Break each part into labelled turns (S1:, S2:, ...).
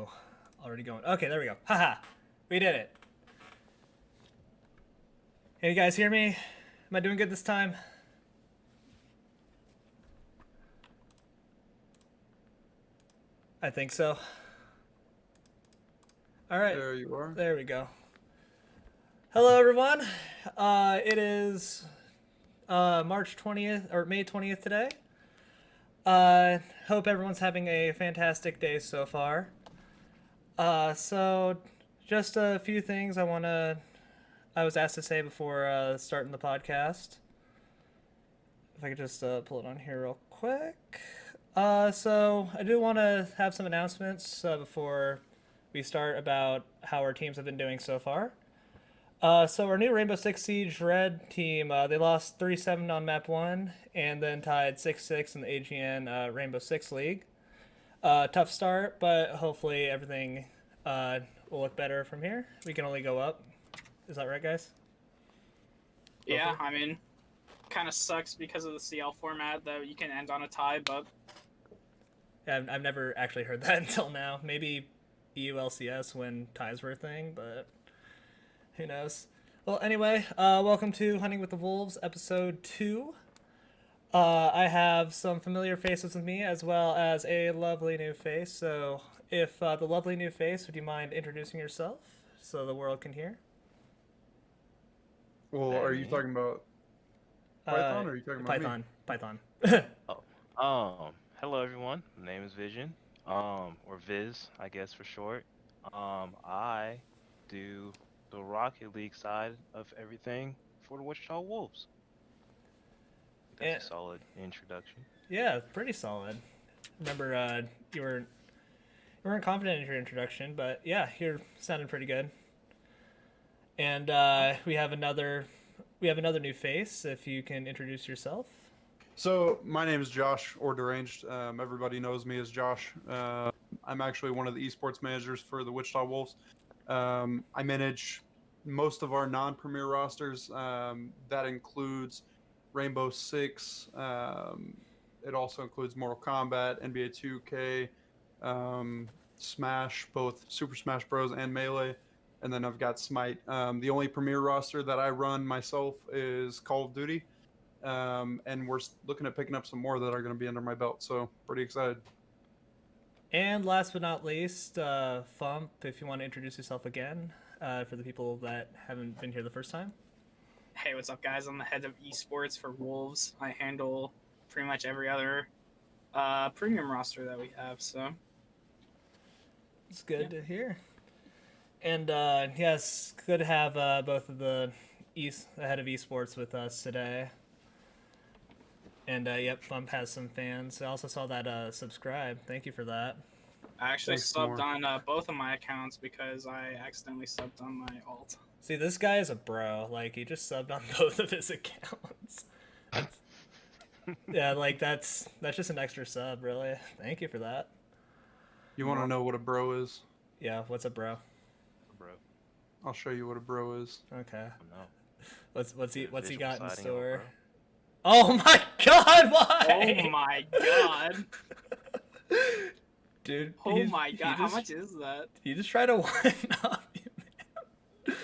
S1: audio already going. Okay, there we go. Haha, we did it. Hey, you guys hear me? Am I doing good this time? I think so. All right.
S2: There you are.
S1: There we go. Hello, everyone. It is March 20th or May 20th today. Hope everyone's having a fantastic day so far. So just a few things I was asked to say before starting the podcast. If I could just pull it on here real quick. So I do want to have some announcements before we start about how our teams have been doing so far. So our new Rainbow Six Siege Red team, they lost 3-7 on map 1 and then tied 6-6 in the AGN Rainbow Six League. Tough start, but hopefully everything will look better from here. We can only go up. Is that right, guys?
S3: Yeah,
S1: Hopefully.
S3: I mean, kind of sucks because of the CL format that you can end on a tie, but
S1: I've never actually heard that until now. Maybe EULCS when ties were a thing, but who knows? Well, anyway, welcome to Hunting with the Wolves, episode 2. I have some familiar faces with me, as well as a lovely new face. So, if the lovely new face, would you mind introducing yourself so the world can hear?
S2: Well, are you talking about Python or are you talking about
S1: Python?
S2: me?
S1: Python.
S4: Hello everyone. My name is Vision, or Viz, I guess for short. I do the Rocket League side of everything for the Wichita Wolves. That's a solid introduction.
S1: Yeah, pretty solid. Remember, you weren't confident in your introduction, but yeah, you're sounding pretty good. And we have another new face. If you can introduce yourself.
S2: So, my name is Josh, or Deranged. Everybody knows me as Josh. I'm actually one of the esports managers for the Wichita Wolves. I manage most of our non-premier rosters. That includes Rainbow Six. It also includes Mortal Kombat, NBA 2K, Smash, both Super Smash Bros. And Melee. And then I've got Smite. The only premier roster that I run myself is Call of Duty. And we're looking at picking up some more that are going to be under my belt. So pretty excited.
S1: And last but not least, Fump, if you want to introduce yourself again for the people that haven't been here the first time.
S3: hey, what's up, guys? I'm the head of esports for Wolves. I handle pretty much every other premium roster that we have, so.
S1: It's good to hear. And yes, good to have both of the head of esports with us today. And yep, Fump has some fans. I also saw that subscribe. Thank you for that.
S3: I actually
S2: Thanks,
S3: subbed
S2: more.
S3: on both of my accounts because I accidentally subbed on my alt.
S1: See, this guy is a bro. Like, he just subbed on both of his accounts. Yeah, like that's just an extra sub, really. Thank you for that.
S2: You want to know what a bro is?
S1: Yeah, what's up, bro?
S4: Bro,
S2: I'll show you what a bro is.
S1: Okay.
S4: no.
S1: What's he
S4: Visual
S1: got in
S4: siding,
S1: store?
S4: bro.
S1: Oh my god, why?
S3: Oh my god!
S1: Dude.
S3: Oh my god, how much is that?
S1: You just try to one up you,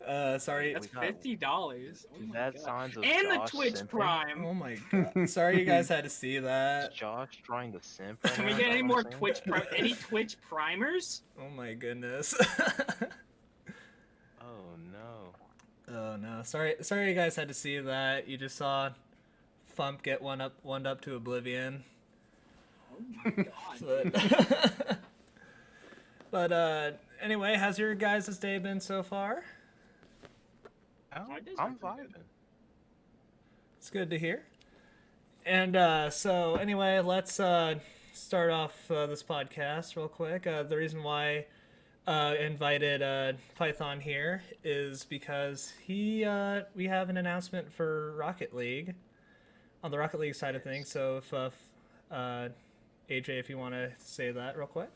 S1: man. Sorry.
S3: That's
S4: We got-
S3: $50. Oh my
S4: That
S3: god.
S4: signs of
S3: And the
S4: Josh
S3: Twitch
S4: simping.
S3: Prime!
S1: Oh my god. Sorry you guys had to see
S4: Is
S1: that.
S4: Josh trying to simp right
S3: Can
S4: now?
S3: we
S4: Is
S3: get
S4: that
S3: any
S4: what
S3: more
S4: I'm saying?
S3: any Twitch primers?
S1: Oh my goodness.
S4: Oh no.
S1: Oh no. Sorry you guys had to see that. You just saw Fump get one up to oblivion.
S3: Oh my god.
S1: But anyway, how's your guys' day been so far?
S4: I'm vibing.
S1: It's good to hear. And so anyway, let's start off this podcast real quick. The reason why I invited Python here is because we have an announcement for Rocket League on the Rocket League side of things. So if AJ, if you want to say that real quick.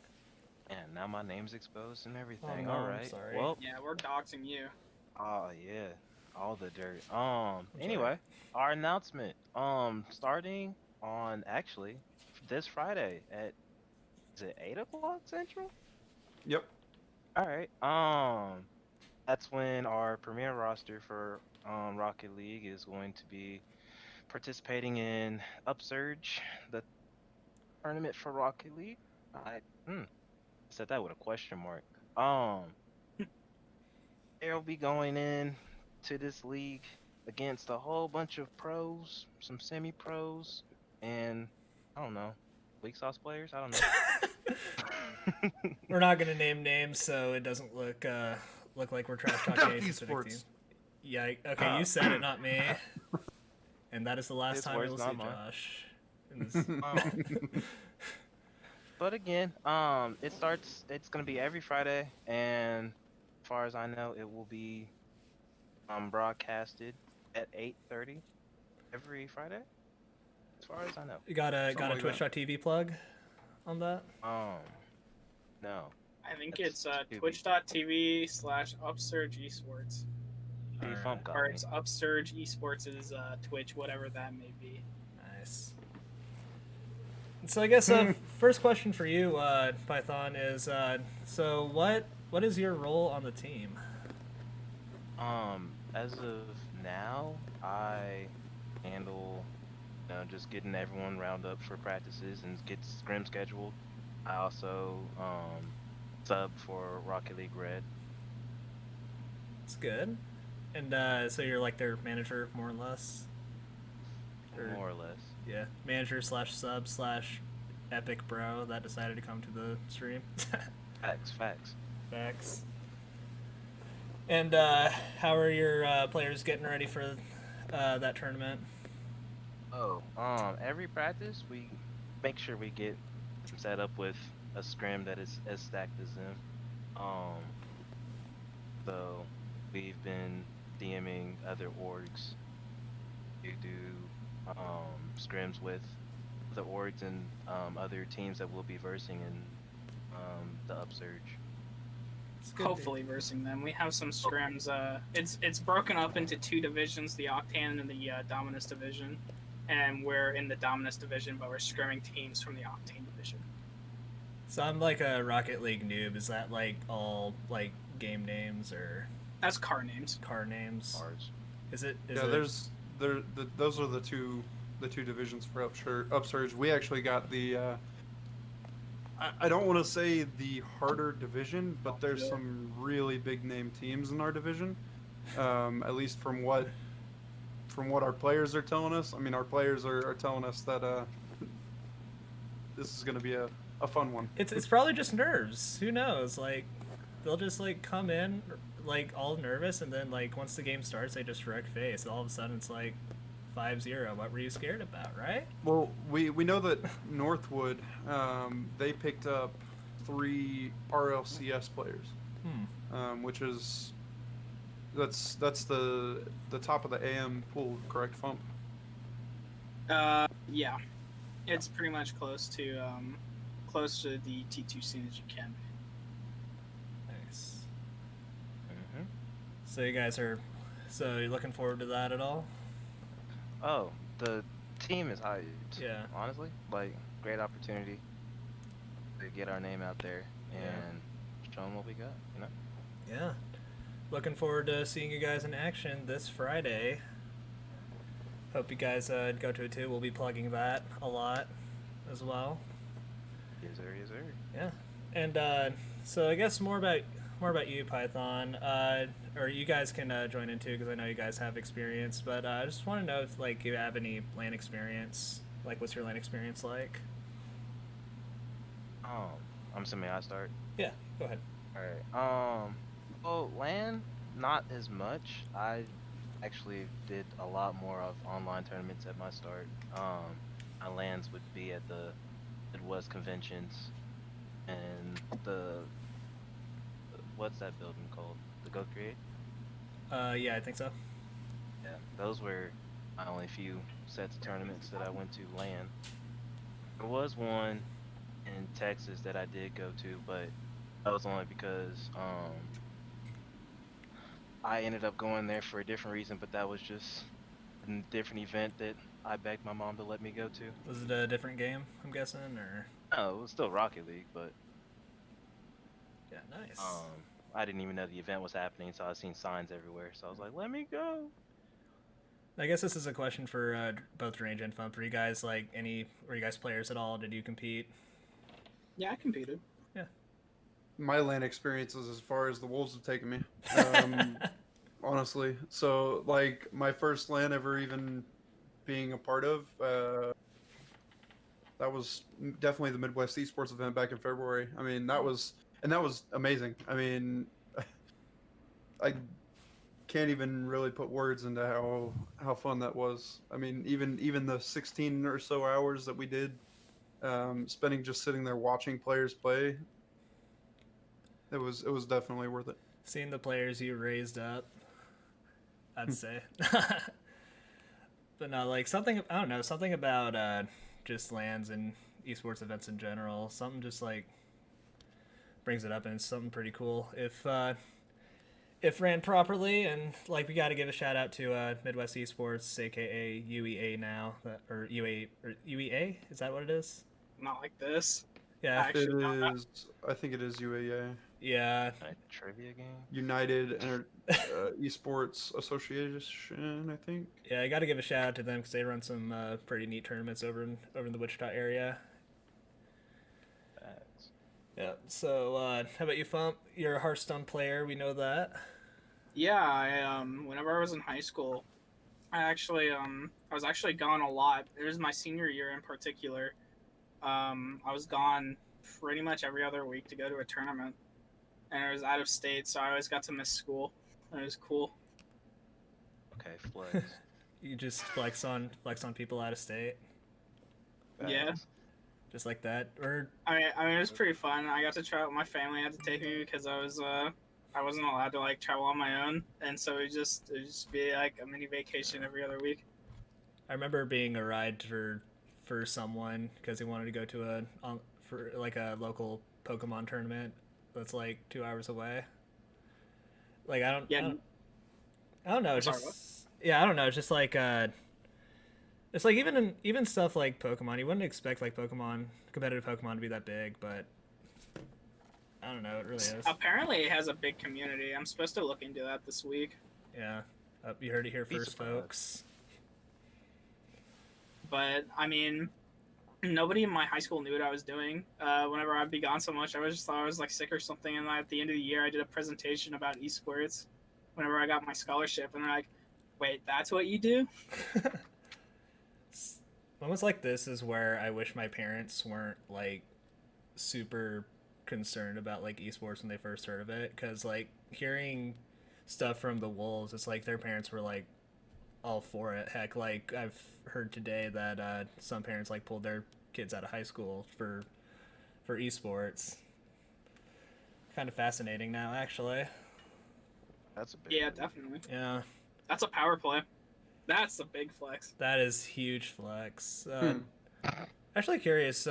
S4: And now my name's exposed and everything.
S1: Oh, no,
S4: All
S1: I'm
S4: right.
S1: sorry.
S4: Well,
S3: Yeah, we're doxing you.
S4: oh yeah, all the dirt.
S1: sorry.
S4: Anyway, our announcement. Starting on actually this Friday at is it 8 o'clock Central?
S2: Yep.
S4: All right. That's when our premier roster for Rocket League is going to be participating in Upsurge, the tournament for Rocket League. I said that with a question mark. Um, they'll be going in to this league against a whole bunch of pros, some semi-pros, and I don't know, weak sauce players. I don't know.
S1: We're not gonna name names so it doesn't look like we're trash talking a specific team.
S2: Esports.
S1: Yeah. Okay, you said it, not me. And that is the last
S4: His
S1: time
S4: words,
S1: you'll
S4: not
S1: see
S4: mine.
S1: Josh. In this.
S4: But again, it starts. It's gonna be every Friday, and as far as I know, it will be broadcasted at 8:30 every Friday. As far as I know.
S1: You got a
S2: Something like that.
S1: Twitch.tv plug on that?
S4: No.
S3: I think
S4: That's
S3: it's
S4: Tubi.
S3: twitch.tv/Upsurge Esports.
S1: Alright.
S4: Fump got
S3: Or
S4: me.
S3: it's Upsurge Esports is Twitch, whatever that may be.
S1: Nice. So I guess first question for you, Python, is so what is your role on the team?
S4: As of now, I handle, just getting everyone round up for practices and get scrim scheduled. I also sub for Rocket League Red.
S1: It's good. And so you're like their manager, more or less.
S4: More or less.
S1: Yeah, manager slash sub slash epic bro that decided to come to the stream.
S4: Facts.
S1: Facts. And how are your players getting ready for that tournament?
S4: Oh, every practice we make sure we get set up with a scrim that is as stacked as them. So we've been DMing other orgs to do scrims with the orgs and other teams that we'll be versing in the Upsurge.
S1: It's good to-
S3: Hopefully versing them. We have some scrims. It's broken up into two divisions: the Octane and the Dominus division. And we're in the Dominus division, but we're scrimming teams from the Octane division.
S1: So I'm like a Rocket League noob. Is that like all like game names or
S3: That's car names.
S1: car names?
S4: Ours.
S1: Is it?
S2: Those are the two divisions for Upsurge. We actually got the I don't want to say the harder division, but there's some really big name teams in our division. At least from what our players are telling us. I mean, our players are telling us that this is going to be a fun one.
S1: It's probably just nerves. Who knows? Like they'll just like come in like all nervous, and then like once the game starts, they just wreck face. All of a sudden, it's like 5-0. What were you scared about, right?
S2: Well, we know that Northwood, they picked up 3 RLCS players, which is that's the top of the AM pool, correct, Fump?
S3: Yeah, it's pretty much close to the T2 scene as you can.
S1: Nice.
S4: Mm-hmm.
S1: So you guys are, so you're looking forward to that at all?
S4: Oh, the team is hyped.
S1: Yeah.
S4: Honestly, like great opportunity to get our name out there and show them what we got.
S1: Yeah. Looking forward to seeing you guys in action this Friday. Hope you guys go to it too. We'll be plugging that a lot as well.
S4: Yes, sir. Yes, sir.
S1: Yeah. And so I guess more about you, Python. Or you guys can join in too, because I know you guys have experience. But I just want to know if like you have any LAN experience. Like, what's your LAN experience like?
S4: I'm assuming I start.
S1: Yeah. Go ahead.
S4: All right. Well, LAN, not as much. I actually did a lot more of online tournaments at my start. My LANs would be at the Midwest conventions and what's that building called? The Go Create?
S1: Yeah, I think so.
S4: Yeah, those were my only few sets of tournaments that I went to LAN. There was one in Texas that I did go to, but that was only because I ended up going there for a different reason, but that was just a different event that I begged my mom to let me go to.
S1: Was it a different game, I'm guessing, or?
S4: No, it was still Rocket League, but
S1: Yeah. Yeah, nice.
S4: I didn't even know the event was happening, so I seen signs everywhere. So I was like, let me go.
S1: I guess this is a question for both Range and Fump. Were you guys were you guys players at all? Did you compete?
S3: Yeah, I competed.
S2: My LAN experience is as far as the Wolves have taken me. Honestly, so like my first LAN ever even being a part of, that was definitely the Midwest Esports event back in February. I mean, that was amazing. I mean, I can't even really put words into how fun that was. I mean, even the 16 or so hours that we did, spending just sitting there watching players play, it was definitely worth it.
S1: Seeing the players you raised up, I'd say. But no, like something I don't know, something about just lands and esports events in general. Something just like brings it up, and it's something pretty cool. If ran properly, and like we got to give a shout out to Midwest Esports, aka UEA now, or UEA, is that what it is?
S3: Not like this.
S1: Yeah,
S3: Actually,
S2: It
S3: no, no.
S2: is. I think it is UAA,
S1: yeah,
S4: Like, trivia game.
S2: United Esports Association. I think.
S1: yeah. I got to give a shout out to them because they run some pretty neat tournaments over in the Wichita area.
S4: Facts.
S1: Yeah. So, how about you, Fump? You're a Hearthstone player. We know that.
S3: Yeah, I whenever I was in high school, I was actually gone a lot. It was my senior year in particular. I was gone pretty much every other week to go to a tournament, and it was out of state, so I always got to miss school. It was cool.
S4: Okay, flex.
S1: You just flex on people out of state,
S3: Yeah.
S4: Facts.
S1: just like that, or
S3: I mean, it was pretty fun. I got to travel. My family had to take me because I wasn't allowed to like travel on my own, and so it just be like a mini vacation every other week.
S1: I remember being a ride for someone because he wanted to go to for like a local Pokemon tournament that's like 2 hours away. Like I don't know. It's
S3: Sorry,
S1: just yeah, I don't know. It's just like it's like even stuff like Pokemon. You wouldn't expect like competitive Pokemon to be that big, but I don't know. It really is.
S3: Apparently, it has a big community. I'm supposed to look into that this week.
S1: Yeah, you heard it here
S4: Be
S1: first,
S4: surprised.
S1: folks.
S3: But I mean, nobody in my high school knew what I was doing. Whenever I'd be gone so much, I just thought I was like sick or something. And at the end of the year, I did a presentation about esports. Whenever I got my scholarship, and they're like, "Wait, that's what you do?"
S1: Moments like this is where I wish my parents weren't like super concerned about like esports when they first heard of it, because like hearing stuff from the Wolves, it's like their parents were like all for it. Heck, like I've heard today that some parents like pulled their kids out of high school for esports. Kind of fascinating now, actually.
S4: That's a big
S3: Yeah,
S4: move.
S3: definitely.
S1: Yeah,
S3: That's a power play. That's a big flex.
S1: that is huge flex.
S2: Hmm.
S1: Actually curious,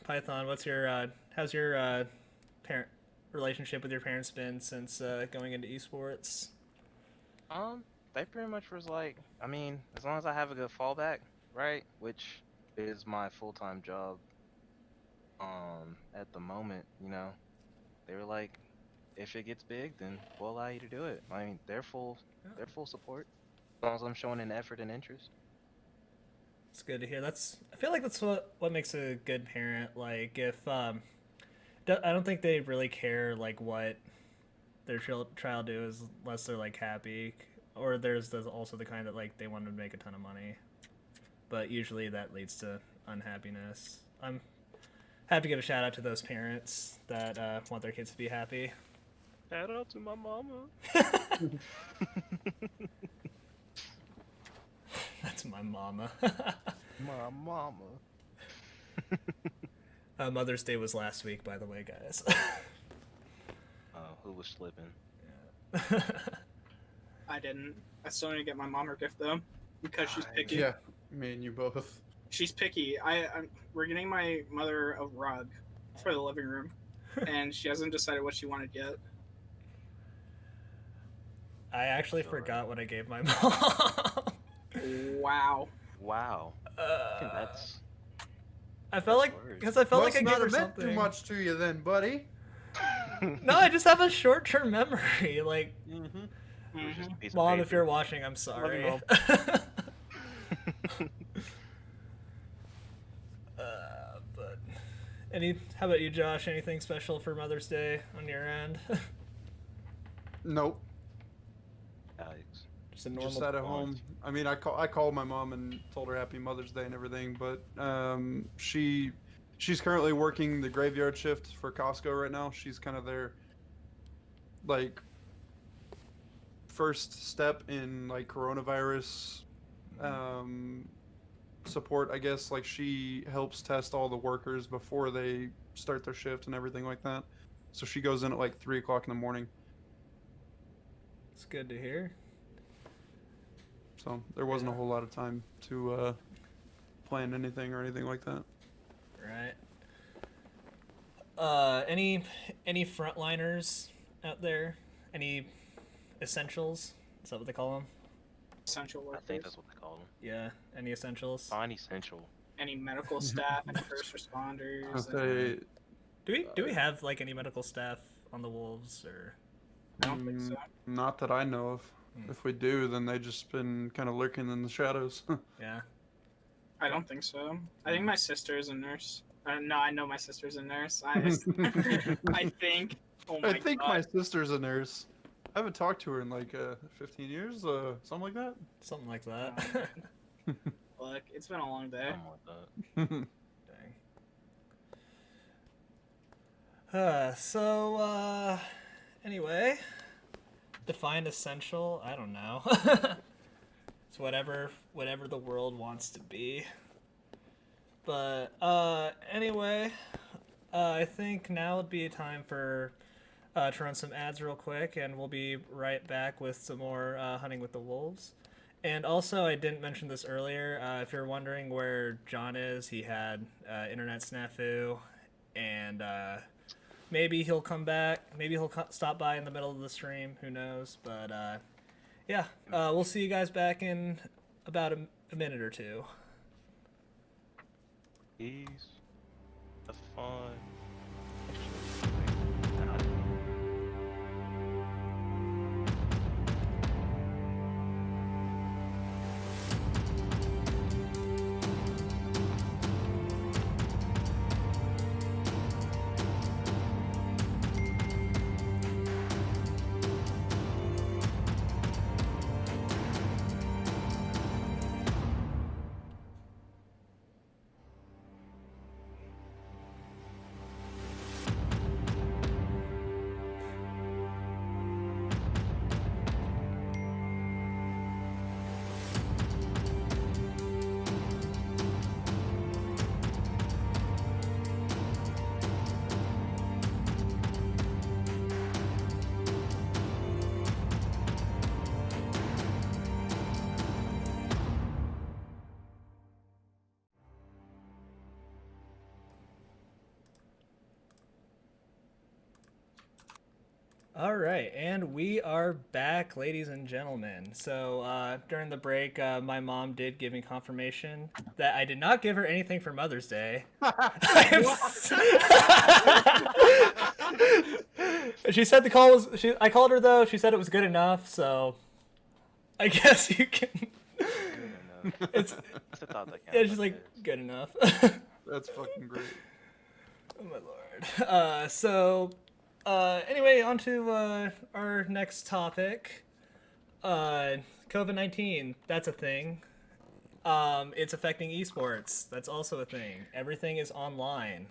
S1: Python, how's your parent relationship with your parents been since going into esports?
S4: They pretty much was like, I mean, as long as I have a good fallback, right, which is my full-time job, at the moment, you know, they were like, if it gets big, then we'll allow you to do it. I mean, their full support, as long as I'm showing an effort and interest.
S1: It's good to hear. I feel like that's what makes a good parent. Like if I don't think they really care like what their child do is unless they're like happy, or there's also the kind that like they want to make a ton of money, but usually that leads to unhappiness. I'm have to give a shout out to those parents that want their kids to be happy.
S4: Shout out to my mama.
S1: That's my mama.
S4: My mama.
S1: Mother's Day was last week, by the way, guys.
S4: Who was slipping?
S3: I didn't. I still need to get my mom her gift though, because she's picky.
S2: Yeah, me and you both.
S3: She's picky. We're getting my mother a rug for the living room, and she hasn't decided what she wanted yet.
S1: I actually
S4: Sure.
S1: forgot what I gave my mom.
S3: Wow.
S4: Wow. That's
S1: I felt like
S4: words.
S1: because I felt
S2: Must
S1: like I
S2: not
S1: gave her
S2: have meant
S1: something.
S2: too much to you then, buddy.
S1: No, I just have a short-term memory. Like,
S2: Mm-hmm.
S4: It was just a piece of
S1: Mom, if
S4: paper.
S1: you're watching, I'm sorry.
S2: know.
S1: But how about you, Josh? Anything special for Mother's Day on your end?
S2: Nope.
S4: Yikes.
S1: Just a normal.
S2: Just sat at
S4: Lunch.
S2: home. I mean, I called my mom and told her Happy Mother's Day and everything, but she's currently working the graveyard shift for Costco right now. She's kind of their like first step in like coronavirus support, I guess. Like she helps test all the workers before they start their shift and everything like that. So she goes in at like 3 o'clock in the morning.
S1: It's good to hear.
S2: So there wasn't a
S1: Yeah.
S2: whole lot of time to plan anything or anything like that.
S1: Right. Any frontliners out there? Any essentials? Is that what they call them?
S3: Essential
S4: I
S3: workers.
S4: think that's what they call them.
S1: Yeah. Any essentials?
S4: Fine essential.
S3: Any medical staff, any first responders.
S2: I'll say,
S1: Do we have like any medical staff on the Wolves or?
S3: I don't think so.
S2: not that I know of. If we do, then they just been kind of lurking in the shadows.
S1: Yeah.
S3: I don't think so. I think my sister is a nurse. No, I know my sister's a nurse. I think. Oh my
S2: I think
S3: God.
S2: my sister's a nurse. I haven't talked to her in like 15 years, something like that.
S1: Something like that.
S3: Look, it's been a long day.
S4: Something like that.
S1: Dang. Anyway, define essential. I don't know. It's whatever the world wants to be. But anyway, I think now would be a time for to run some ads real quick, and we'll be right back with some more Hunting with the Wolves. And also, I didn't mention this earlier. If you're wondering where John is, he had internet snafu, and maybe he'll come back. Maybe he'll stop by in the middle of the stream. Who knows? But yeah, we'll see you guys back in about a minute or two.
S4: Peace. Have fun.
S1: All right, and we are back, ladies and gentlemen. So during the break, my mom did give me confirmation that I did not give her anything for Mother's Day. She said the call was. I called her though. She said it was good enough. So I guess you can. It's.
S4: That's the thought that counts.
S1: Yeah, she's like
S4: It is.
S1: good enough.
S2: That's fucking great.
S1: Oh my lord. Anyway, on to our next topic. COVID-19, that's a thing. It's affecting esports. That's also a thing. Everything is online.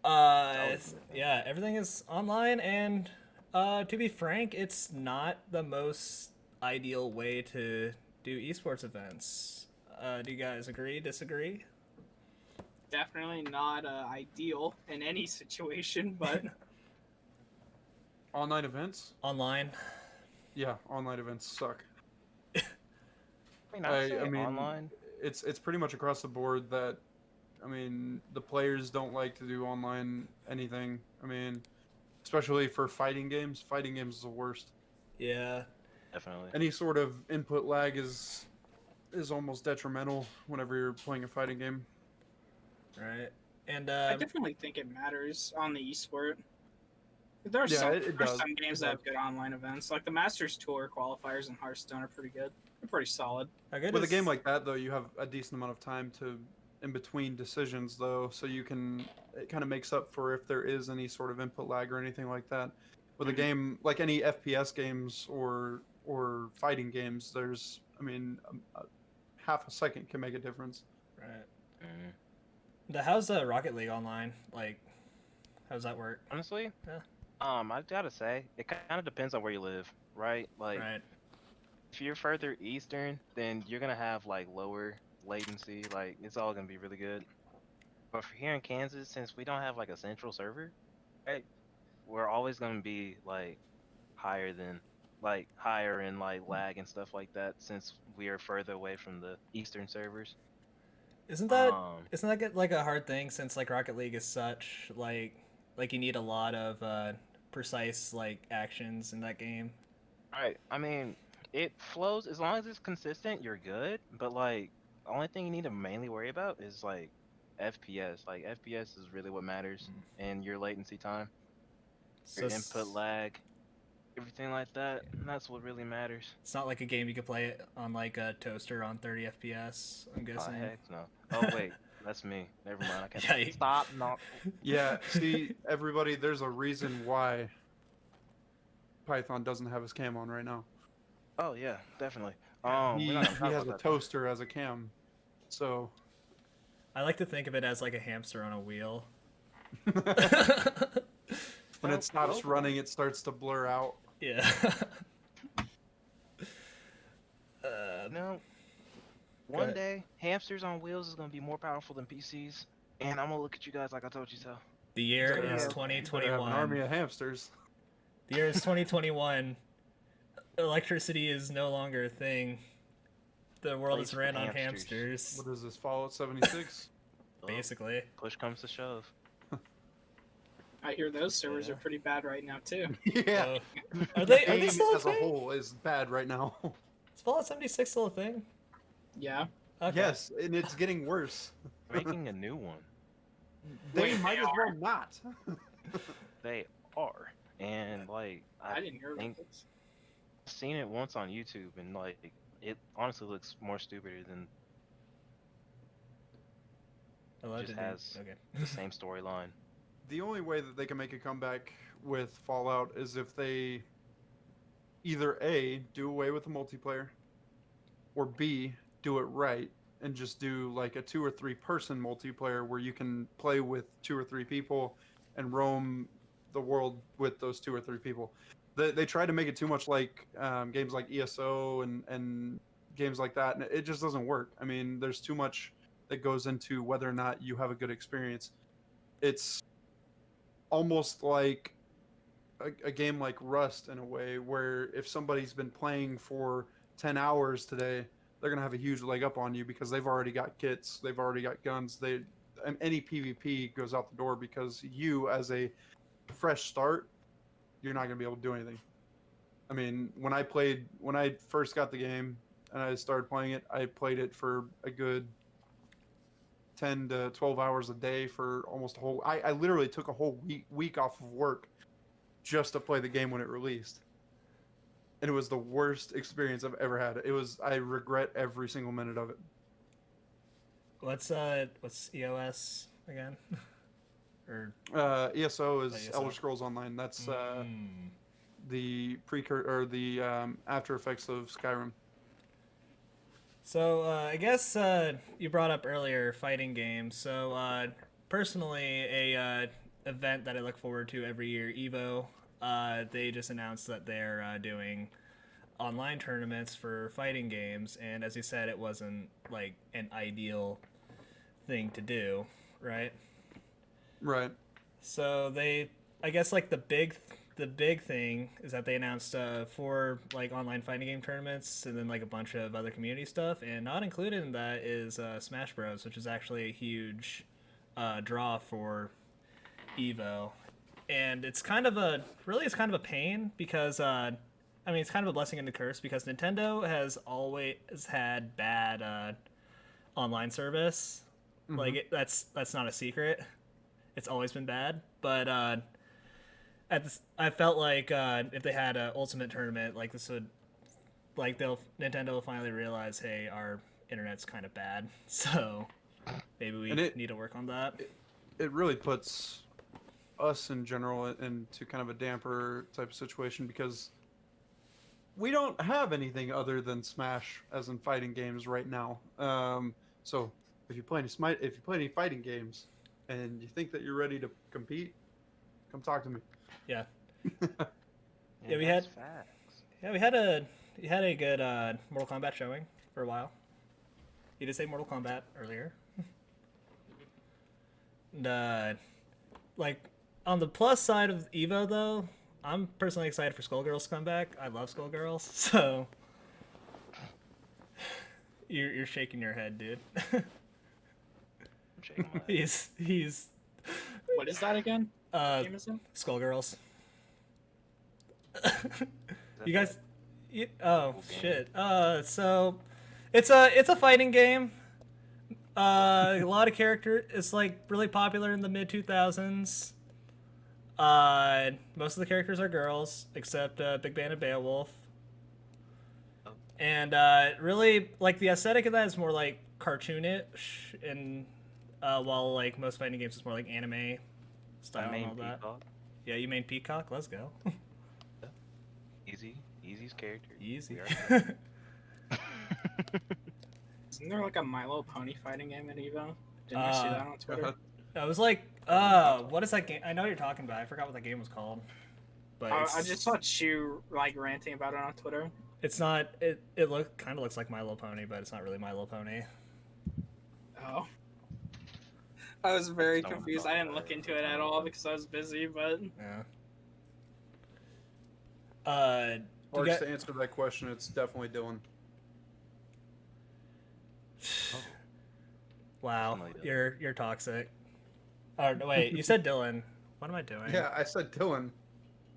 S1: Yeah, everything is online, and to be frank, it's not the most ideal way to do esports events. Do you guys agree, disagree?
S3: Definitely not ideal in any situation, but
S2: Online events?
S1: Online?
S2: Yeah, online events suck.
S4: I mean, I'd say
S2: I mean,
S4: online.
S2: it's pretty much across the board that, I mean, the players don't like to do online anything. I mean, especially for fighting games. Fighting games is the worst.
S1: Yeah.
S4: Definitely.
S2: Any sort of input lag is almost detrimental whenever you're playing a fighting game.
S1: Right. And
S3: I definitely think it matters on the esport. There are
S2: Yeah,
S3: some,
S2: it
S3: there are
S2: does.
S3: some games
S2: It
S3: that have good online events. Like the Masters Tour qualifiers in Hearthstone are pretty good. They're pretty solid.
S1: How good
S2: With a
S1: is-
S2: game like that, though, you have a decent amount of time to in between decisions, though, so you can it kind of makes up for if there is any sort of input lag or anything like that. With a
S3: Mhm.
S2: game like any FPS games or fighting games, there's I mean, half a second can make a difference.
S1: right.
S4: Mm.
S1: How's Rocket League online? Like, how does that work?
S4: Honestly,
S1: Yeah.
S4: I gotta say, it kind of depends on where you live, right? Like,
S1: Right.
S4: if you're further eastern, then you're gonna have like lower latency. Like, it's all gonna be really good. But for here in Kansas, since we don't have like a central server, right, we're always gonna be like higher than higher in like lag and stuff like that since we are further away from the eastern servers.
S1: Isn't that
S4: Um,
S1: isn't that like a hard thing since like Rocket League is such like you need a lot of precise like actions in that game.
S4: right. I mean, it flows as long as it's consistent, you're good. But like, the only thing you need to mainly worry about is like FPS. Like FPS is really what matters, and your latency time,
S1: So
S4: your input lag, everything like that. And that's what really matters.
S1: it's not like a game you could play it on like a toaster on 30 FPS. I'm
S4: Oh
S1: guessing.
S4: heck no. Oh wait, that's me. Never mind. I can't
S1: Yikes.
S4: stop. No.
S2: Yeah, see, everybody, there's a reason why Python doesn't have his cam on right now.
S4: Oh yeah, definitely.
S2: He,
S4: We're not gonna talk
S2: he has
S4: about
S2: a
S4: that.
S2: toaster as a cam, so
S1: I like to think of it as like a hamster on a wheel.
S2: when
S4: Oh,
S2: it stops
S4: oh.
S2: running, it starts to blur out.
S1: Yeah.
S4: No. One
S1: ahead.
S4: day, hamsters on wheels is gonna be more powerful than PCs, and I'm gonna look at you guys like I told you so.
S1: The year
S2: Better
S1: is
S2: have- better have an army
S1: 2021.
S2: of hamsters.
S1: The year is 2021. Electricity is no longer a thing. The world
S4: Place
S1: is
S4: for
S1: ran on
S4: hamsters.
S1: hamsters,
S2: What is this, Fallout 76?
S4: Oh,
S1: basically.
S4: push comes to shove.
S3: I hear those servers
S1: Yeah.
S3: are pretty bad right now too.
S2: Yeah.
S1: Are they
S2: Game
S1: still a
S2: as a
S1: thing?
S2: whole is bad right now.
S1: Is Fallout 76 still a thing?
S3: Yeah.
S1: Okay.
S2: Yes, and it's getting worse.
S4: Making a new one.
S2: They
S3: Wait,
S2: might
S3: they
S2: as well
S3: are?
S2: not.
S4: They are, and like
S3: I didn't hear
S4: think
S3: about this.
S4: I've seen it once on YouTube, and like it honestly looks more stupider than
S1: Hello,
S4: just
S1: did you-
S4: has
S1: Okay.
S4: the same storyline.
S2: The only way that they can make a comeback with Fallout is if they either A, do away with the multiplayer, or B, do it right and just do like a 2 or 3 person multiplayer where you can play with 2 or 3 people and roam the world with those 2 or 3 people. They try to make it too much like games like ESO and games like that, and it just doesn't work. I mean, there's too much that goes into whether or not you have a good experience. It's almost like a game like Rust in a way, where if somebody's been playing for 10 hours today, they're gonna have a huge leg up on you because they've already got kits, they've already got guns. And any PvP goes out the door because you, as a fresh start, you're not gonna be able to do anything. I mean, when I first got the game and I started playing it, I played it for a good 10 to 12 hours a day for almost a whole. I literally took a whole week off of work just to play the game when it released, and it was the worst experience I've ever had. I regret every single minute of it.
S1: What's EOS again? Or
S2: ESO is
S1: ESO.
S2: Elder Scrolls Online. That's
S1: Mm.
S2: the precursor or the after effects of Skyrim.
S1: So I guess you brought up earlier fighting games. So personally, a event that I look forward to every year, Evo. They just announced that they're doing online tournaments for fighting games, and as you said, it wasn't like an ideal thing to do, right?
S2: Right.
S1: So I guess like the big thing is that they announced 4 like online fighting game tournaments and then like a bunch of other community stuff, and not included in that is Smash Bros, which is actually a huge draw for Evo, and it's kind of a pain because I mean, it's kind of a blessing and a curse because Nintendo has always had bad online service. Like that's not a secret. It's always been bad, but I felt like if they had an ultimate tournament, like this would, like Nintendo will finally realize, hey, our internet's kind of bad, so maybe we
S2: And
S1: need to work on that.
S2: it really puts us in general into kind of a damper type of situation because we don't have anything other than Smash as in fighting games right now. So if you play any fighting games and you think that you're ready to compete, come talk to me.
S1: Yeah.
S4: Yeah,
S1: we
S4: that's
S1: had-
S4: facts.
S1: Yeah, we had a good Mortal Kombat showing for a while. You did say Mortal Kombat earlier. And, like, on the plus side of Evo, though, I'm personally excited for Skullgirls to come back. I love Skullgirls, so you're shaking your head, dude.
S4: I'm shaking my head.
S1: he's
S3: What is that again? What game is it?
S1: Skullgirls.
S4: Is that
S1: You guys,
S4: Cool game.
S1: shit. So it's a fighting game. A lot of character. It's like really popular in the mid 2000s. Most of the characters are girls, except Big Band and Beowulf.
S4: Oh.
S1: And really, like the aesthetic of that is more like cartoonish, and while like most fighting games is more like anime style
S4: I
S1: and
S4: main
S1: all that.
S4: Peacock.
S1: Yeah, you main Peacock. Let's go.
S4: Easy's character.
S1: Easy.
S4: We are-
S3: Isn't there like a Milo Pony fighting game at Evo? Didn't I see that on Twitter?
S1: I was like, what is that game? I know what you're talking about. I forgot what that game was called. But
S3: I just saw Chew like ranting about it on Twitter.
S1: it's not. It kind of looks like My Little Pony, but it's not really My Little Pony.
S3: Oh. I was very
S4: Someone
S3: confused.
S4: thought
S3: I didn't
S4: that
S3: look
S4: was
S3: into it at all because I was busy, but
S1: Yeah.
S2: Or
S1: got-
S2: to answer that question, it's definitely Dylan.
S1: Wow,
S4: Somebody does.
S1: you're toxic. Oh no, wait, you said Dylan. What am I doing?
S2: Yeah, I said Dylan.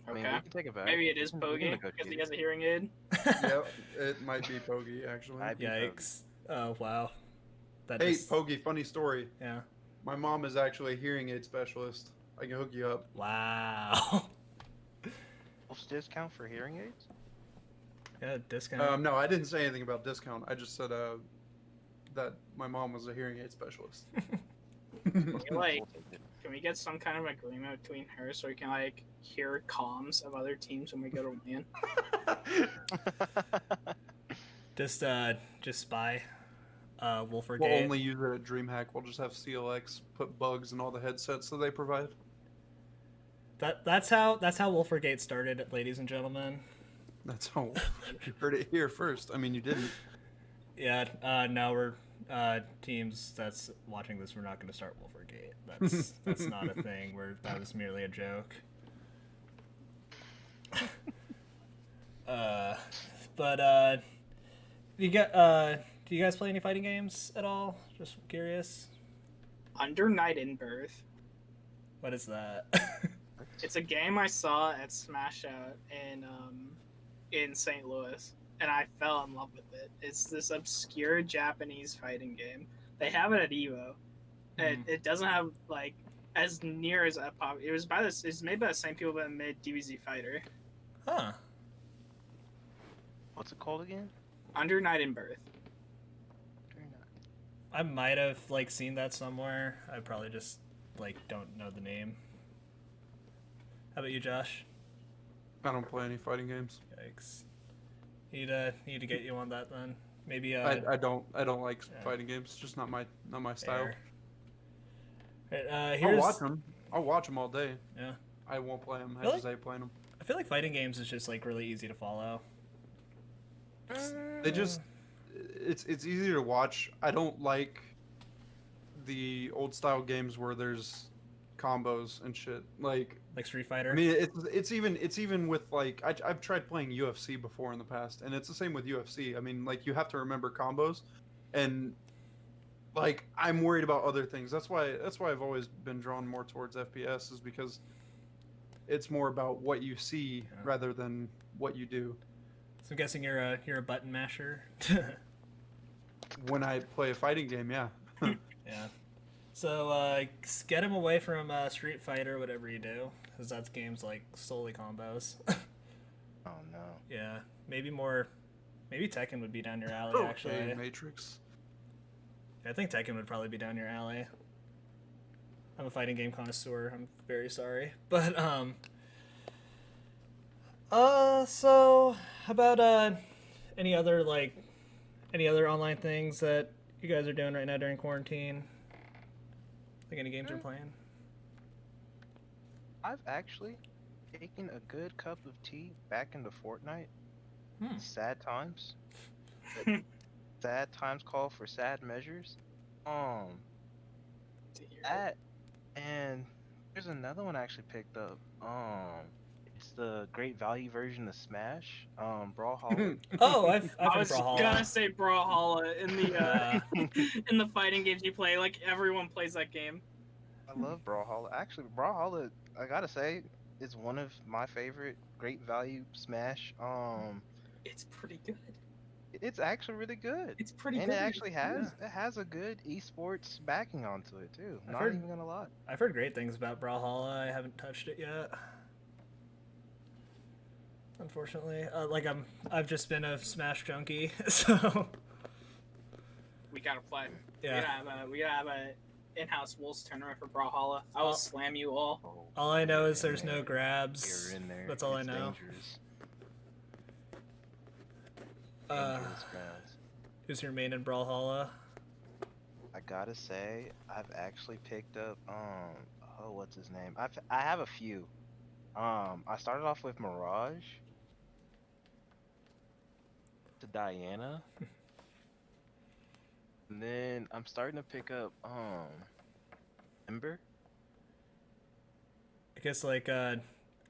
S4: I mean,
S3: okay.
S4: we can take it back.
S3: Maybe it is
S4: We can
S3: Bogey
S4: negotiate
S3: because he
S4: it.
S3: has a hearing aid.
S2: Yep, it might be Poggy actually.
S4: Might be Bogey.
S1: Yikes! Oh wow. That
S2: Hey,
S1: just,
S2: Poggy, funny story.
S1: Yeah.
S2: My mom is actually a hearing aid specialist. I can hook you up.
S1: Wow.
S4: Wolf's discount for hearing aids?
S1: Yeah, discount.
S2: No, I didn't say anything about discount. I just said that my mom was a hearing aid specialist.
S3: Like,
S4: We'll take it.
S3: can we get some kind of agreement between her so we can like hear comms of other teams when we go to win?
S1: Just spy. Wolfer
S2: We'll
S1: Gate.
S2: only use it at DreamHack. We'll just have CLX put bugs in all the headsets that they provide.
S1: That's how Wolfer Gate started, ladies and gentlemen.
S2: That's how you heard it here first. I mean, you didn't.
S1: Yeah, now we're teams that's watching this. We're not going to start Wolfer Gate. That's not a thing. That was merely a joke. But you got do you guys play any fighting games at all? Just curious.
S3: Under Night in Birth.
S1: What is that?
S3: It's a game I saw at Smash Out in St. Louis, and I fell in love with it. It's this obscure Japanese fighting game. They have it at Evo. And it doesn't have like as near as a pop. It was by this. It's made by the same people that made DBZ Fighter.
S1: Huh.
S4: What's it called again?
S3: Under Night in Birth.
S1: I might have like seen that somewhere. I probably just like don't know the name. How about you, Josh?
S2: I don't play any fighting games.
S1: Yikes. Need to get you on that then. Maybe
S2: I don't like
S1: yeah.
S2: fighting games. It's just not my style.
S1: fair. Right,
S2: I'll
S1: here's,
S2: watch them. I'll watch them all day.
S1: Yeah.
S2: I won't play them. I
S1: Really?
S2: just hate playing them.
S1: I feel like fighting games is just like really easy to follow.
S2: They just it's easy to watch. I don't like the old style games where there's combos and shit. Like
S1: Like Street Fighter.
S2: I mean, it's even with like I've tried playing UFC before in the past, and it's the same with UFC. I mean, like you have to remember combos, and like I'm worried about other things. That's why I've always been drawn more towards FPS, is because it's more about what you see
S1: Yeah.
S2: rather than what you do.
S1: So I'm guessing you're a button masher.
S2: When I play a fighting game, yeah.
S1: Yeah. So get him away from Street Fighter, whatever you do. because that's games like solely combos.
S4: Oh no.
S1: Yeah, maybe Tekken would be down your alley,
S2: Okay,
S1: actually.
S2: Matrix.
S1: I think Tekken would probably be down your alley. I'm a fighting game connoisseur. I'm very sorry, but so how about any other online things that you guys are doing right now during quarantine? Like any games you're playing?
S4: I've actually taken a good cup of tea back into Fortnite.
S1: Hmm.
S4: Sad times. Sad times call for sad measures. That and there's another one I actually picked up. It's the great value version of Smash. Brawlhalla.
S1: Oh, I've
S3: I
S1: been
S3: was
S1: Brawlhalla.
S3: gonna say Brawlhalla in the
S1: Uh,
S3: in the fighting games you play. Like everyone plays that game.
S4: I love Brawlhalla. Actually, Brawlhalla, I gotta say, is one of my favorite great value Smash.
S3: It's pretty good.
S4: It's actually really good.
S3: It's pretty
S4: And
S3: good.
S4: it actually has a good esports backing onto it too.
S1: I've
S4: Not
S1: heard-
S4: even gonna lie.
S1: I've heard great things about Brawlhalla. I haven't touched it yet. Unfortunately, I've just been a Smash junkie, so
S3: We gotta play.
S1: yeah.
S3: We gotta have a in-house Wolves tournament for Brawlhalla. I will
S1: Oh.
S3: slam you all.
S4: Oh,
S1: All I know is
S4: you're in
S1: there's no
S4: there.
S1: grabs.
S4: You're in there.
S1: That's all I
S4: It's
S1: know.
S4: Dangerous.
S1: Uh,
S4: Dangerous grounds.
S1: Who's your main in Brawlhalla?
S4: I gotta say, I've actually picked up oh, what's his name? I have a few. I started off with Mirage to Diana. And then I'm starting to pick up Ember.
S1: I guess the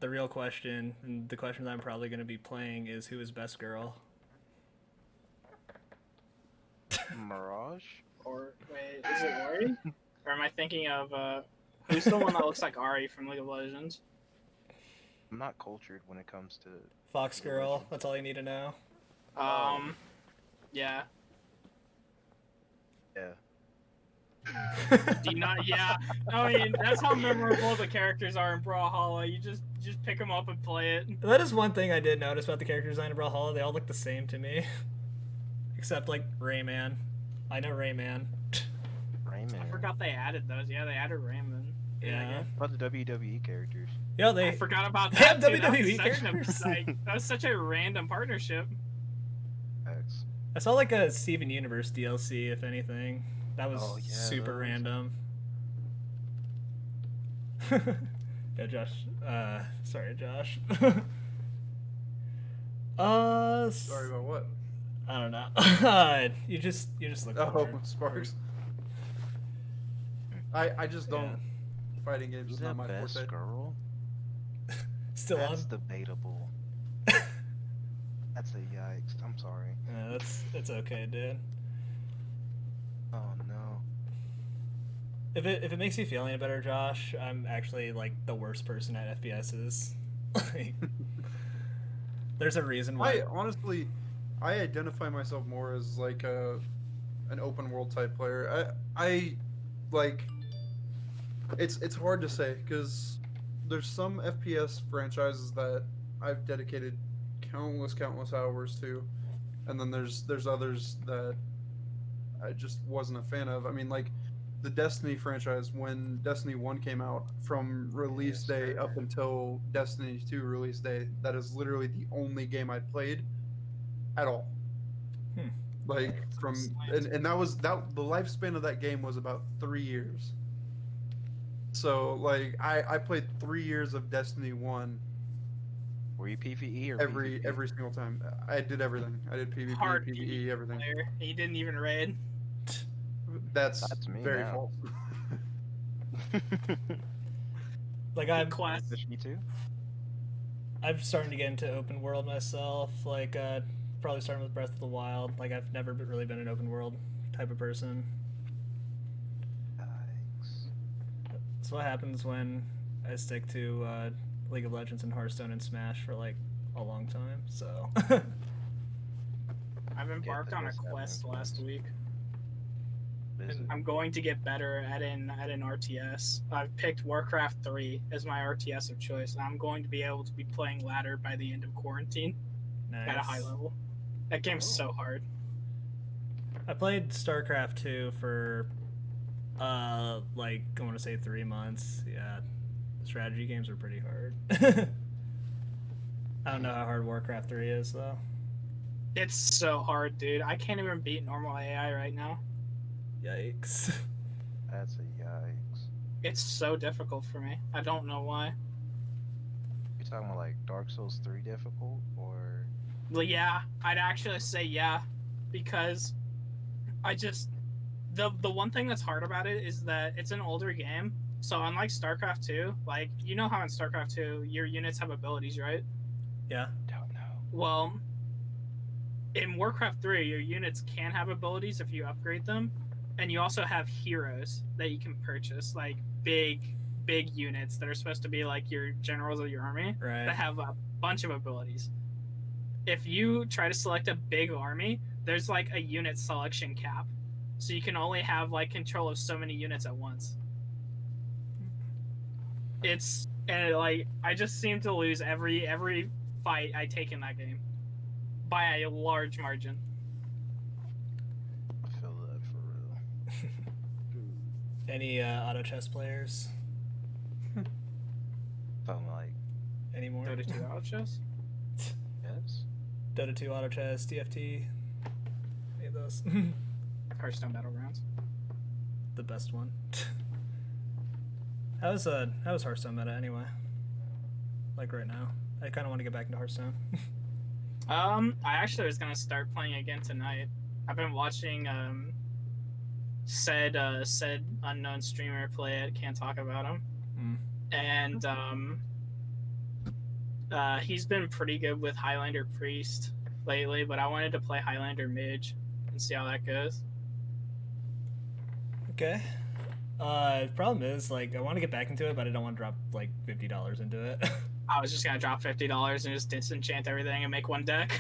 S1: real question, and the question that I'm probably going to be playing is who is best girl.
S4: Mirage?
S3: Or wait, is it Ori? Or am I thinking of who's the one that looks like Ari from League of Legends?
S4: I'm not cultured when it comes to
S1: Fox girl. That's all you need to know.
S3: Yeah.
S4: yeah.
S3: Do you not? Yeah. I mean, that's how memorable the characters are in Brawlhalla. You just pick them up and play it.
S1: That is one thing I did notice about the character design of Brawlhalla. They all look the same to me, except like Rayman. I know Rayman.
S4: Rayman.
S3: I forgot they added those. Yeah, they added Raymond.
S1: Yeah.
S4: What about the WWE characters?
S1: Yeah,
S3: I
S1: they.
S3: forgot about
S1: They
S3: that.
S1: have
S3: Too. That was
S1: WWE
S3: such
S1: characters.
S3: that was such a random partnership.
S4: X.
S1: I saw like a Steven Universe DLC, if anything. That was
S4: Oh, yeah,
S1: super
S4: those.
S1: random. Yeah, Josh. Sorry, Josh.
S2: Sorry about what?
S1: I don't know. you just look.
S2: Oh,
S1: bored.
S2: Sparks. I just don't. Fighting games is
S4: The
S2: not my
S4: best
S2: forte.
S4: girl?
S1: Still on.
S4: That's debatable. That's a yikes. I'm sorry.
S1: Yeah, it's okay, dude.
S4: Oh no.
S1: If it makes you feel any better, Josh, I'm actually like the worst person at FPSs. Like, there's a reason why.
S2: I identify myself more as like an open world type player. I like. It's hard to say because there's some FPS franchises that I've dedicated countless hours to, and then there's others that I just wasn't a fan of. I mean, like the Destiny franchise, when Destiny 1 came out, from release
S4: Yes,
S2: day
S4: sir.
S2: up until Destiny 2 release day, that is literally the only game I played at all.
S1: Hmm.
S2: Like from and that was the lifespan of that game was about 3 years. So like I played 3 years of Destiny 1
S4: Were you PvE or PvP?
S2: every single time. I did everything. I did PvP,
S3: Hard
S2: PvE, everything.
S3: Player. He didn't even raid.
S2: That's
S4: me
S2: very
S4: now.
S2: false.
S1: Like I'm
S3: Class.
S4: Me too.
S1: I'm starting to get into open world myself. Like probably starting with Breath of the Wild. Like I've never really been an open world type of person.
S4: Yikes.
S1: So what happens when I stick to League of Legends and Hearthstone and Smash for like a long time? So
S3: I've embarked
S4: that
S3: on a
S4: does happen
S3: quest
S4: in
S3: last
S4: quests.
S3: week.
S4: Is it?
S3: I'm going to get better at an RTS. I've picked Warcraft 3 as my RTS of choice. I'm going to be able to be playing ladder by the end of quarantine at a high
S1: Nice.
S3: level. That game's so hard.
S1: I played StarCraft 2 for like I want to say 3 months. Yeah, strategy games are pretty hard. I don't know how hard Warcraft 3 is though.
S3: It's so hard, dude. I can't even beat normal AI right now.
S1: Yikes.
S4: That's a yikes.
S3: It's so difficult for me. I don't know why.
S4: You talking about like Dark Souls 3 difficult or?
S3: Well, yeah, I'd actually say yeah, because I just the one thing that's hard about it is that it's an older game. So unlike StarCraft 2, like you know how in StarCraft 2 your units have abilities, right?
S1: Yeah.
S4: Don't know.
S3: Well, in Warcraft 3, your units can have abilities if you upgrade them, and you also have heroes that you can purchase, like big units that are supposed to be like your generals of your army
S1: Right.
S3: that have a bunch of abilities. If you try to select a big army, there's like a unit selection cap. So you can only have like control of so many units at once. Like I just seem to lose every fight I take in that game by a large margin.
S4: I feel that for real.
S1: Any auto chess players
S4: Something like
S1: anymore?
S3: Dota 2 auto chess?
S4: yes.
S1: Dota 2 auto chess, TFT. Any of those?
S3: Hearthstone Battlegrounds.
S1: The best one. How was Hearthstone meta anyway? Like right now, I kind of want to get back into Hearthstone.
S3: I actually was gonna start playing again tonight. I've been watching said unknown streamer play it. Can't talk about him. And he's been pretty good with Highlander Priest lately, but I wanted to play Highlander Mage and see how that goes.
S1: Okay. Problem is, like, I want to get back into it, but I don't want to drop like $50 into it.
S3: I was just gonna drop $50 and just disenchant everything and make one deck.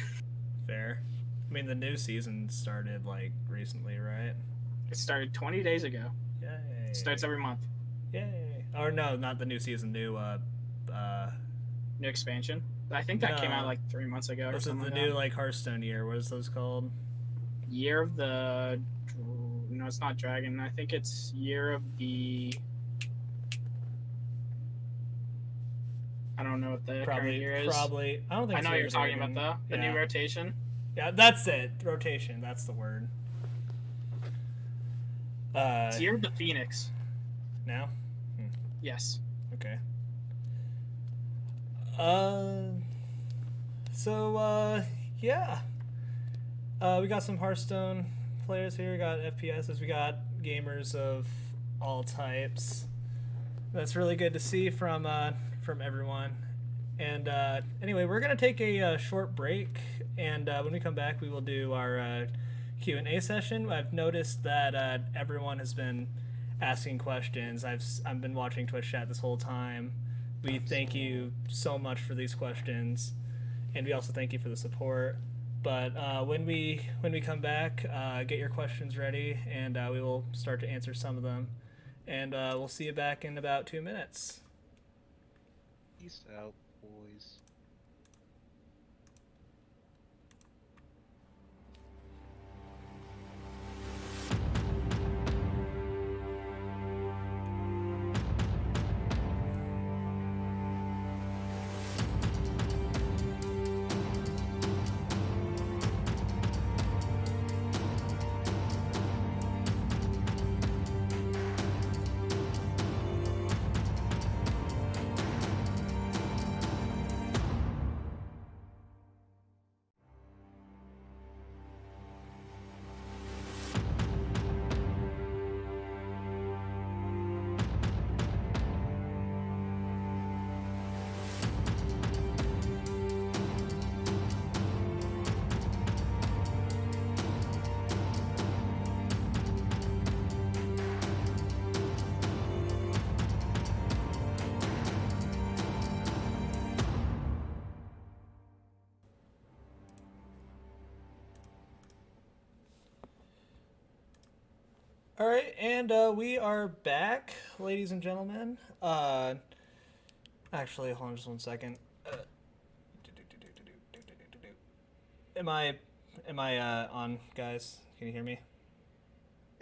S1: Fair. I mean, the new season started like recently, right?
S3: It started 20 days ago.
S1: Yay.
S3: It starts every month.
S1: Yay. Or no, not the new season. New
S3: New expansion. I think that came
S1: No.
S3: out like 3 months ago or
S1: this is
S3: something.
S1: the
S3: like
S1: new
S3: that.
S1: like Hearthstone year. What is those called?
S3: Year of the. No, it's not Dragon. I think it's Year of the. I don't know what the current year is.
S1: Probably. I don't think.
S3: I
S1: it's
S3: know what
S1: Year
S3: you're
S1: of
S3: talking
S1: Dragon.
S3: about the
S1: Yeah.
S3: new rotation.
S1: Yeah, that's it. Rotation. That's the word.
S3: It's Year of the Phoenix.
S1: Now.
S3: Yes.
S1: Okay. Yeah. We got some Hearthstone players here. We got FPSs. We got gamers of all types. That's really good to see from everyone. And anyway, we're gonna take a short break, and when we come back, we will do our Q&A session. I've noticed that everyone has been asking questions. I've been watching Twitch chat this whole time. We thank you so much for these questions, and we also thank you for the support. But when we come back, get your questions ready, and we will start to answer some of them. And we'll see you back in about 2 minutes.
S4: Peace out, boys.
S1: All right, and we are back, ladies and gentlemen. Actually, hold on just one second. Am I on, guys? Can you hear me?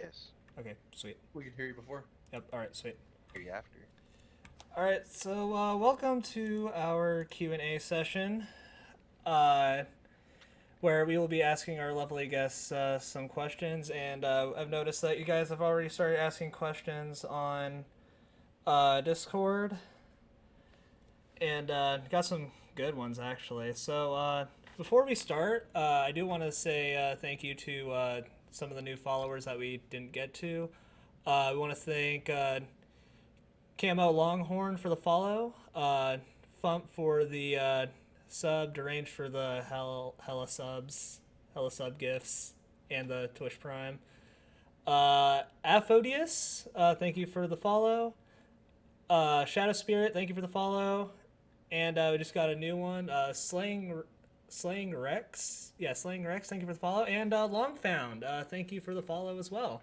S4: Yes.
S1: Okay, sweet.
S2: We could hear you before.
S1: Yep. All right, sweet.
S4: Hear you after.
S1: All right, so welcome to our Q&A session, where we will be asking our lovely guests some questions. And I've noticed that you guys have already started asking questions on Discord, and got some good ones actually. So before we start, I do want to say thank you to some of the new followers that we didn't get to. We want to thank Camo Longhorn for the follow, Fump for the sub, Deranged for the hella sub gifts, and the Twitch Prime. Aphodius, thank you for the follow. Shadow Spirit, thank you for the follow. And we just got a new one, Slaying Rex. Yeah, Slaying Rex, thank you for the follow. And Longfound, thank you for the follow as well.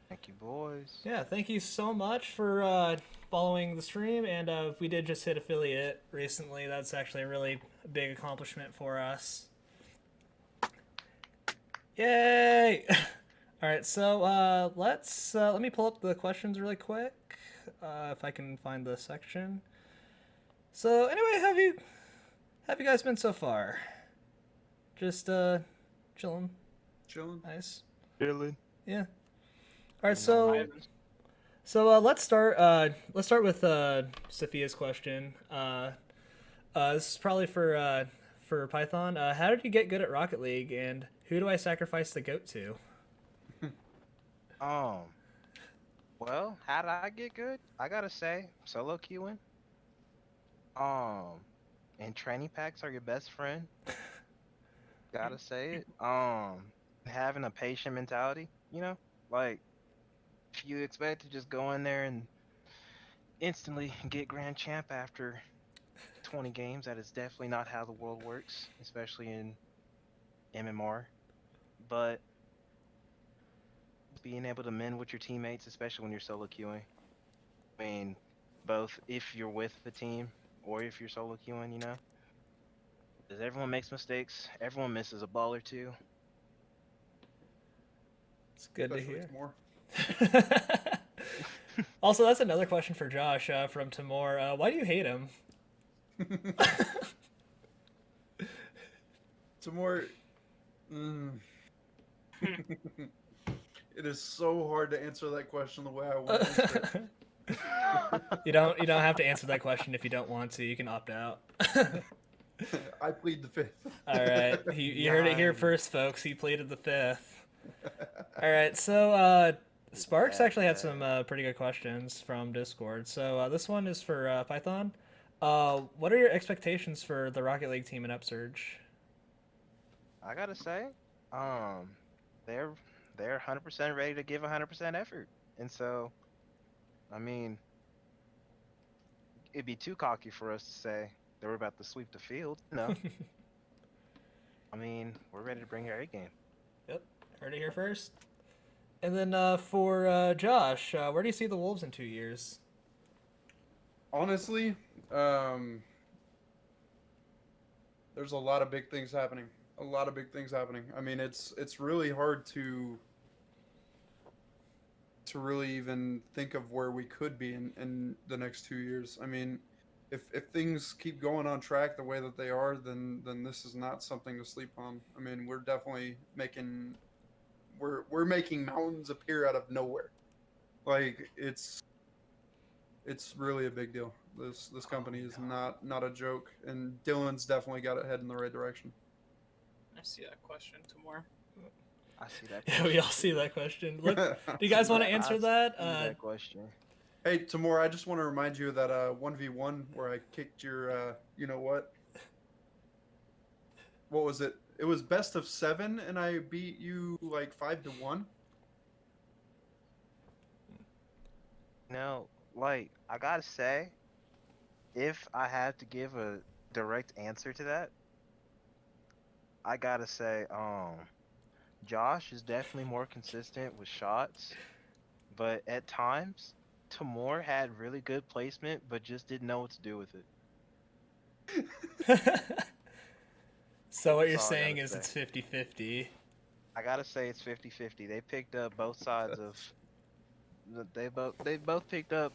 S4: Thank you, boys.
S1: Yeah, thank you so much for following the stream. And we did just hit affiliate recently. That's actually a really big accomplishment for us. Yay! All right, so let me pull up the questions really quick, if I can find the section. So anyway, have you guys been so far? Just chilling,
S2: Chilling.
S1: nice.
S4: Chilling.
S1: Yeah. All right,
S3: I
S1: so
S3: haven't-
S1: let's start. Let's start with Sophia's question. This is probably for Python. How did you get good at Rocket League, and who do I sacrifice the goat to?
S4: Well, how did I get good? I gotta say, solo queuing. And training packs are your best friend. Gotta say it. Having a patient mentality, like if you expect to just go in there and instantly get grand champ after 20 games, that is definitely not how the world works, especially in MMR. But being able to mend with your teammates, especially when you're solo queuing. I mean, both if you're with the team or if you're solo queuing, because everyone makes mistakes. Everyone misses a ball or two.
S1: It's good
S2: Especially
S1: to
S2: Tamor.
S1: hear. Also, that's another question for Josh from Tamor. Why do you hate him?
S2: Tamor. It is so hard to answer that question the way I want to answer it.
S1: You don't have to answer that question if you don't want to. You can opt out.
S2: I plead the fifth.
S1: All right, you heard it here first, folks. He pleaded the fifth. All right, so Sparks actually had some pretty good questions from Discord. So this one is for Python. What are your expectations for the Rocket League team in Upsurge?
S4: I gotta say, they're 100% ready to give 100% effort, and so, I mean, it'd be too cocky for us to say that we're about to sweep the field. No, I mean, we're ready to bring our A game.
S1: Yep, heard it here first. And then for Josh, where do you see the Wolves in 2 years?
S2: Honestly, there's a lot of big things happening. I mean, it's really hard to really even think of where we could be in the next 2 years. I mean, if things keep going on track the way that they are, then this is not something to sleep on. I mean, we're definitely making mountains appear out of nowhere. Like it's really a big deal. This company is not a joke, and Dylan's definitely got it heading in the right direction.
S3: I see that question tomorrow.
S4: I see that.
S1: Yeah, we all see that question. Look, do you guys want to answer that?
S4: I see that question.
S2: Hey, Tamor, I just want to remind you of that 1v1 where I kicked your, you know what? What was it? It was best of 7, and I beat you like 5-1.
S4: No, like, I gotta say, if I had to give a direct answer to that, I gotta say, Josh is definitely more consistent with shots, but at times, Tamor had really good placement, but just didn't know what to do with it.
S1: So what you're
S4: That's all I
S1: saying
S4: gotta
S1: is
S4: say.
S1: it's 50-50.
S4: I gotta say it's 50-50. They picked up both sides of. They both picked up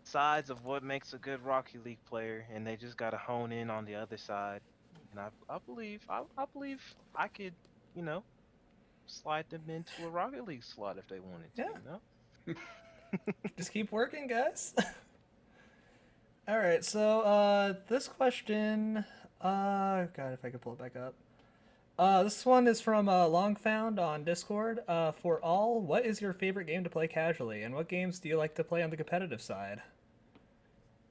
S4: sides of what makes a good Rocky League player, and they just gotta hone in on the other side. And I believe I could, you know, slide them into a Rocket League slot if they wanted to.
S1: Yeah.
S4: You know.
S1: Just keep working, guys. All right, so this question, God, if I could pull it back up. This one is from Longfound on Discord. For all, what is your favorite game to play casually, and what games do you like to play on the competitive side?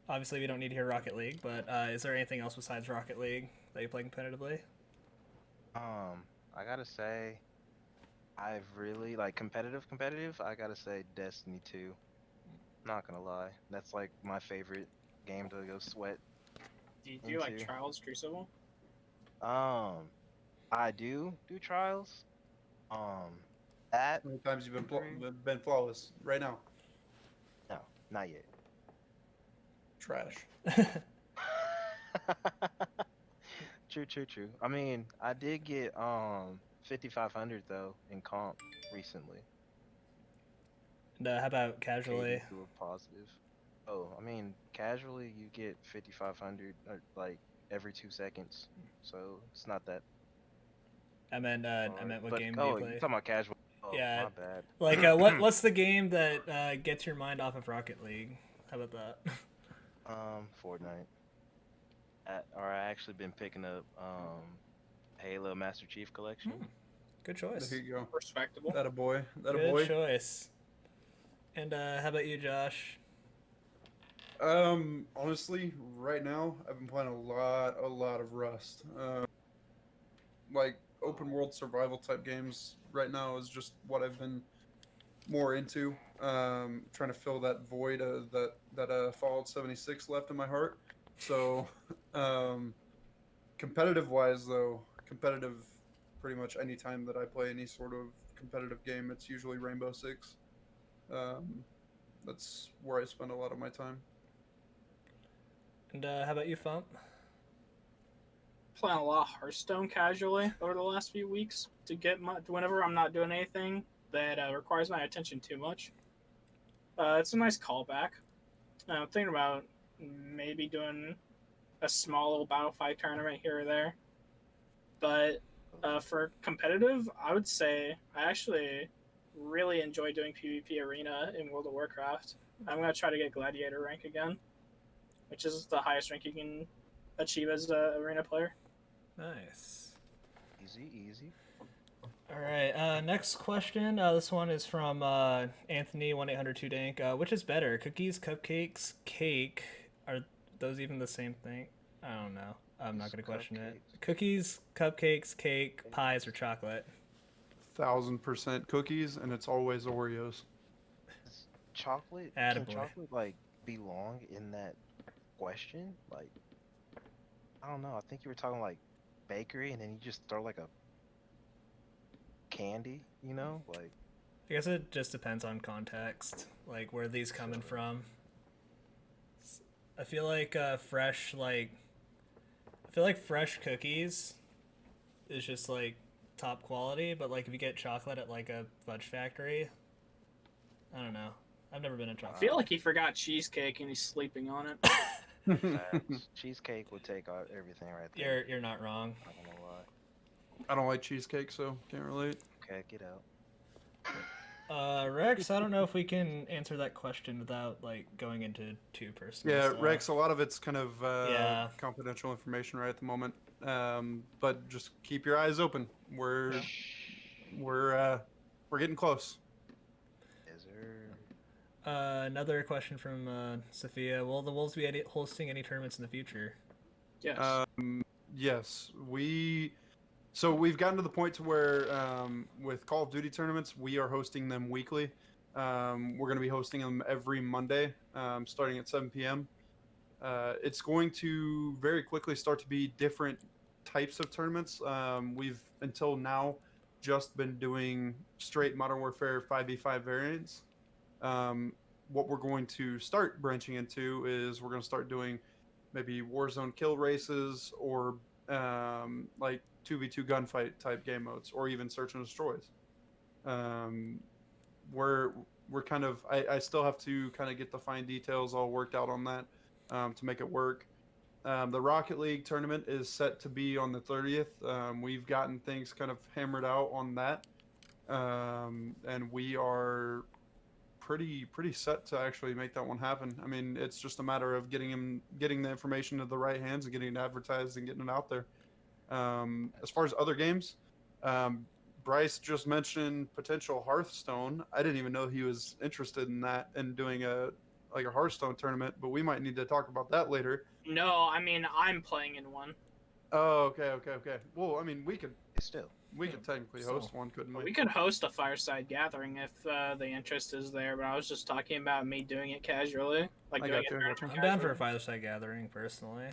S1: Obviously, we don't need to hear Rocket League, but is there anything else besides Rocket League that you play competitively?
S4: I gotta say, I've really like competitive. I gotta say Destiny 2. Not gonna lie, that's like my favorite game to go sweat
S3: Do you do like
S4: into.
S3: Trials Crucible?
S4: I do trials. Um, that
S2: How many times you've
S4: Agree.
S2: been flawless right now?
S4: no, not yet.
S2: Trash.
S4: True. I mean, I did get 5500 though in comp recently.
S1: And how about
S4: Paid
S1: casually?
S4: into a positive. Oh, I mean, casually you get 5500 like every 2 seconds, so it's not that
S1: I meant
S4: hard.
S1: what
S4: But
S1: game do you
S4: oh, you
S1: play?
S4: talking about casual? Oh,
S1: Yeah,
S4: my bad.
S1: like what's the game that gets your mind off of Rocket League? How about that?
S4: Fortnite. Or I actually been picking up Halo Master Chief Collection.
S1: Good choice.
S2: There you go.
S3: Respectable.
S2: That a boy. That a
S1: Good
S2: boy.
S1: choice. And how about you, Josh?
S2: Honestly, right now I've been playing a lot of Rust. Like open world survival type games right now is just what I've been more into. Trying to fill that void that Fallout 76 left in my heart. So, competitive wise though, competitive pretty much any time that I play any sort of competitive game, it's usually Rainbow Six. Um, that's where I spend a lot of my time.
S1: And how about you, Fump?
S3: Playing a lot of Hearthstone casually over the last few weeks to get my whenever I'm not doing anything that requires my attention too much. It's a nice callback. I'm thinking about maybe doing a small little battle fight tournament here or there. But for competitive, I would say I actually really enjoy doing PvP Arena in World of Warcraft. I'm gonna try to get Gladiator rank again, which is the highest rank you can achieve as an arena player.
S1: Nice.
S4: Easy.
S1: All right. Next question. This one is from Anthony 1-800-2dank. Which is better, cookies, cupcakes, cake? Are those even the same thing? I don't know. I'm not going to question it. Cookies, cupcakes, cake, pies, or chocolate?
S2: 1000% cookies, and it's always Oreos.
S4: Is chocolate?
S1: Attaboy.
S4: Can chocolate like belong in that question? Like, I don't know. I think you were talking like bakery, and then you just throw like a candy. You know, like
S1: I guess it just depends on context, like where these coming from. I feel like fresh cookies is just like top quality, but like if you get chocolate at like a fudge factory, I don't know. I've never been a
S3: I
S1: chocolate.
S3: feel like he forgot cheesecake and he's sleeping on it.
S4: facts. Cheesecake would take out everything right there.
S1: You're not wrong.
S4: Not gonna lie.
S2: I don't like cheesecake, so can't relate.
S4: Okay, get out.
S1: Rex, I don't know if we can answer that question without like going into too personal.
S2: Yeah,
S1: stuff.
S2: Rex, a lot of it's kind of
S1: Yeah.
S2: confidential information right at the moment. But just keep your eyes open. We're getting close.
S4: Is there?
S1: Another question from Sophia. Will the Wolves be hosting any tournaments in the future?
S3: Yes.
S2: Yes, so we've gotten to the point to where with Call of Duty tournaments, we are hosting them weekly. We're going to be hosting them every Monday, starting at 7 p.m. It's going to very quickly start to be different types of tournaments. We've until now just been doing straight Modern Warfare 5v5 variants. What we're going to start branching into is we're going to start doing maybe Warzone kill races or like 2v2 gunfight type game modes, or even search and destroys. Um, we're kind of I still have to kind of get the fine details all worked out on that to make it work. The Rocket League tournament is set to be on the 30th. We've gotten things kind of hammered out on that, and we are pretty set to actually make that one happen. I mean, it's just a matter of getting the information to the right hands and getting it advertised and getting it out there. As far as other games, Bryce just mentioned potential Hearthstone. I didn't even know he was interested in that and doing a Hearthstone tournament, but we might need to talk about that later.
S3: No, I mean I'm playing in one.
S2: Oh, okay. Well, I mean, we could
S4: Still.
S2: technically host one, couldn't we?
S3: We could host a fireside gathering if the interest is there, but I was just talking about me doing it casually, like
S2: I
S3: doing
S2: got
S3: it.
S2: you, I got you.
S1: I'm down for a fireside gathering personally.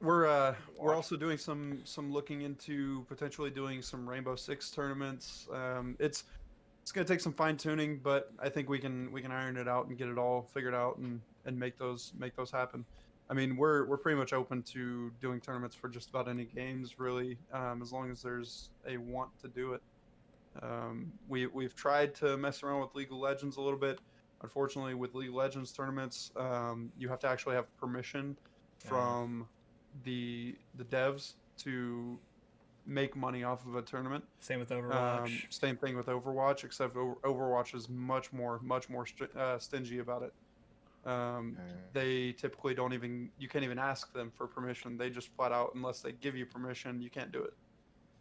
S2: We're also doing some looking into potentially doing some Rainbow Six tournaments. It's gonna take some fine tuning, but I think we can iron it out and get it all figured out and make those happen. I mean, we're pretty much open to doing tournaments for just about any games, really, as long as there's a want to do it. We've tried to mess around with League of Legends a little bit. Unfortunately, with League of Legends tournaments, you have to actually have permission from the devs to make money off of a tournament.
S1: Same with Overwatch.
S2: Same thing with Overwatch, except Overwatch is much more stingy about it. They typically you can't even ask them for permission. They just flat out, unless they give you permission, you can't do it.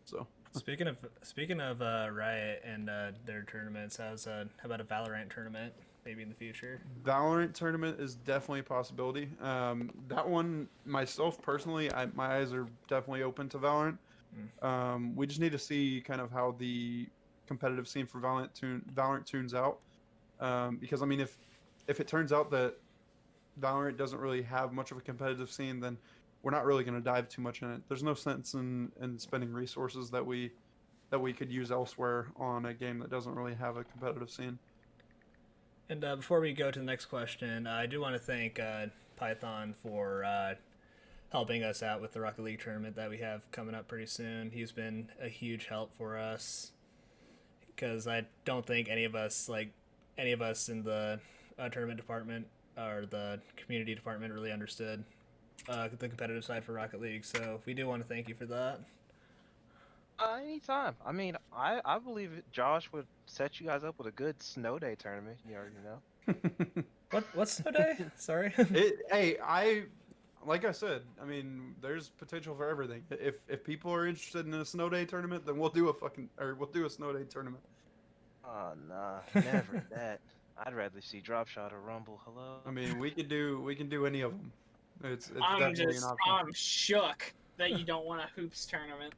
S2: So
S1: Speaking of Riot and their tournaments, how about a Valorant tournament maybe in the future?
S2: Valorant tournament is definitely a possibility. That one, myself personally, my eyes are definitely open to Valorant. We just need to see kind of how the competitive scene for Valorant tunes out. Because I mean, if it turns out that Valorant doesn't really have much of a competitive scene, then we're not really going to dive too much in it. There's no sense in spending resources that we could use elsewhere on a game that doesn't really have a competitive scene.
S1: And before we go to the next question, I do want to thank Python for helping us out with the Rocket League tournament that we have coming up pretty soon. He's been a huge help for us because I don't think any of us in the tournament department or the community department really understood the competitive side for Rocket League. So we do want to thank you for that.
S4: Anytime. I mean, I believe Josh would set you guys up with a good snow day tournament. You already know.
S1: What's snow day? Sorry.
S2: Like I said, I mean, there's potential for everything. If people are interested in a snow day tournament, then we'll do a snow day tournament.
S4: Oh nah, never that. I'd rather see Drop Shot or Rumble. Hello.
S2: I mean, we can do any of them. It's definitely an option.
S3: I'm shook that you don't want a hoops tournament.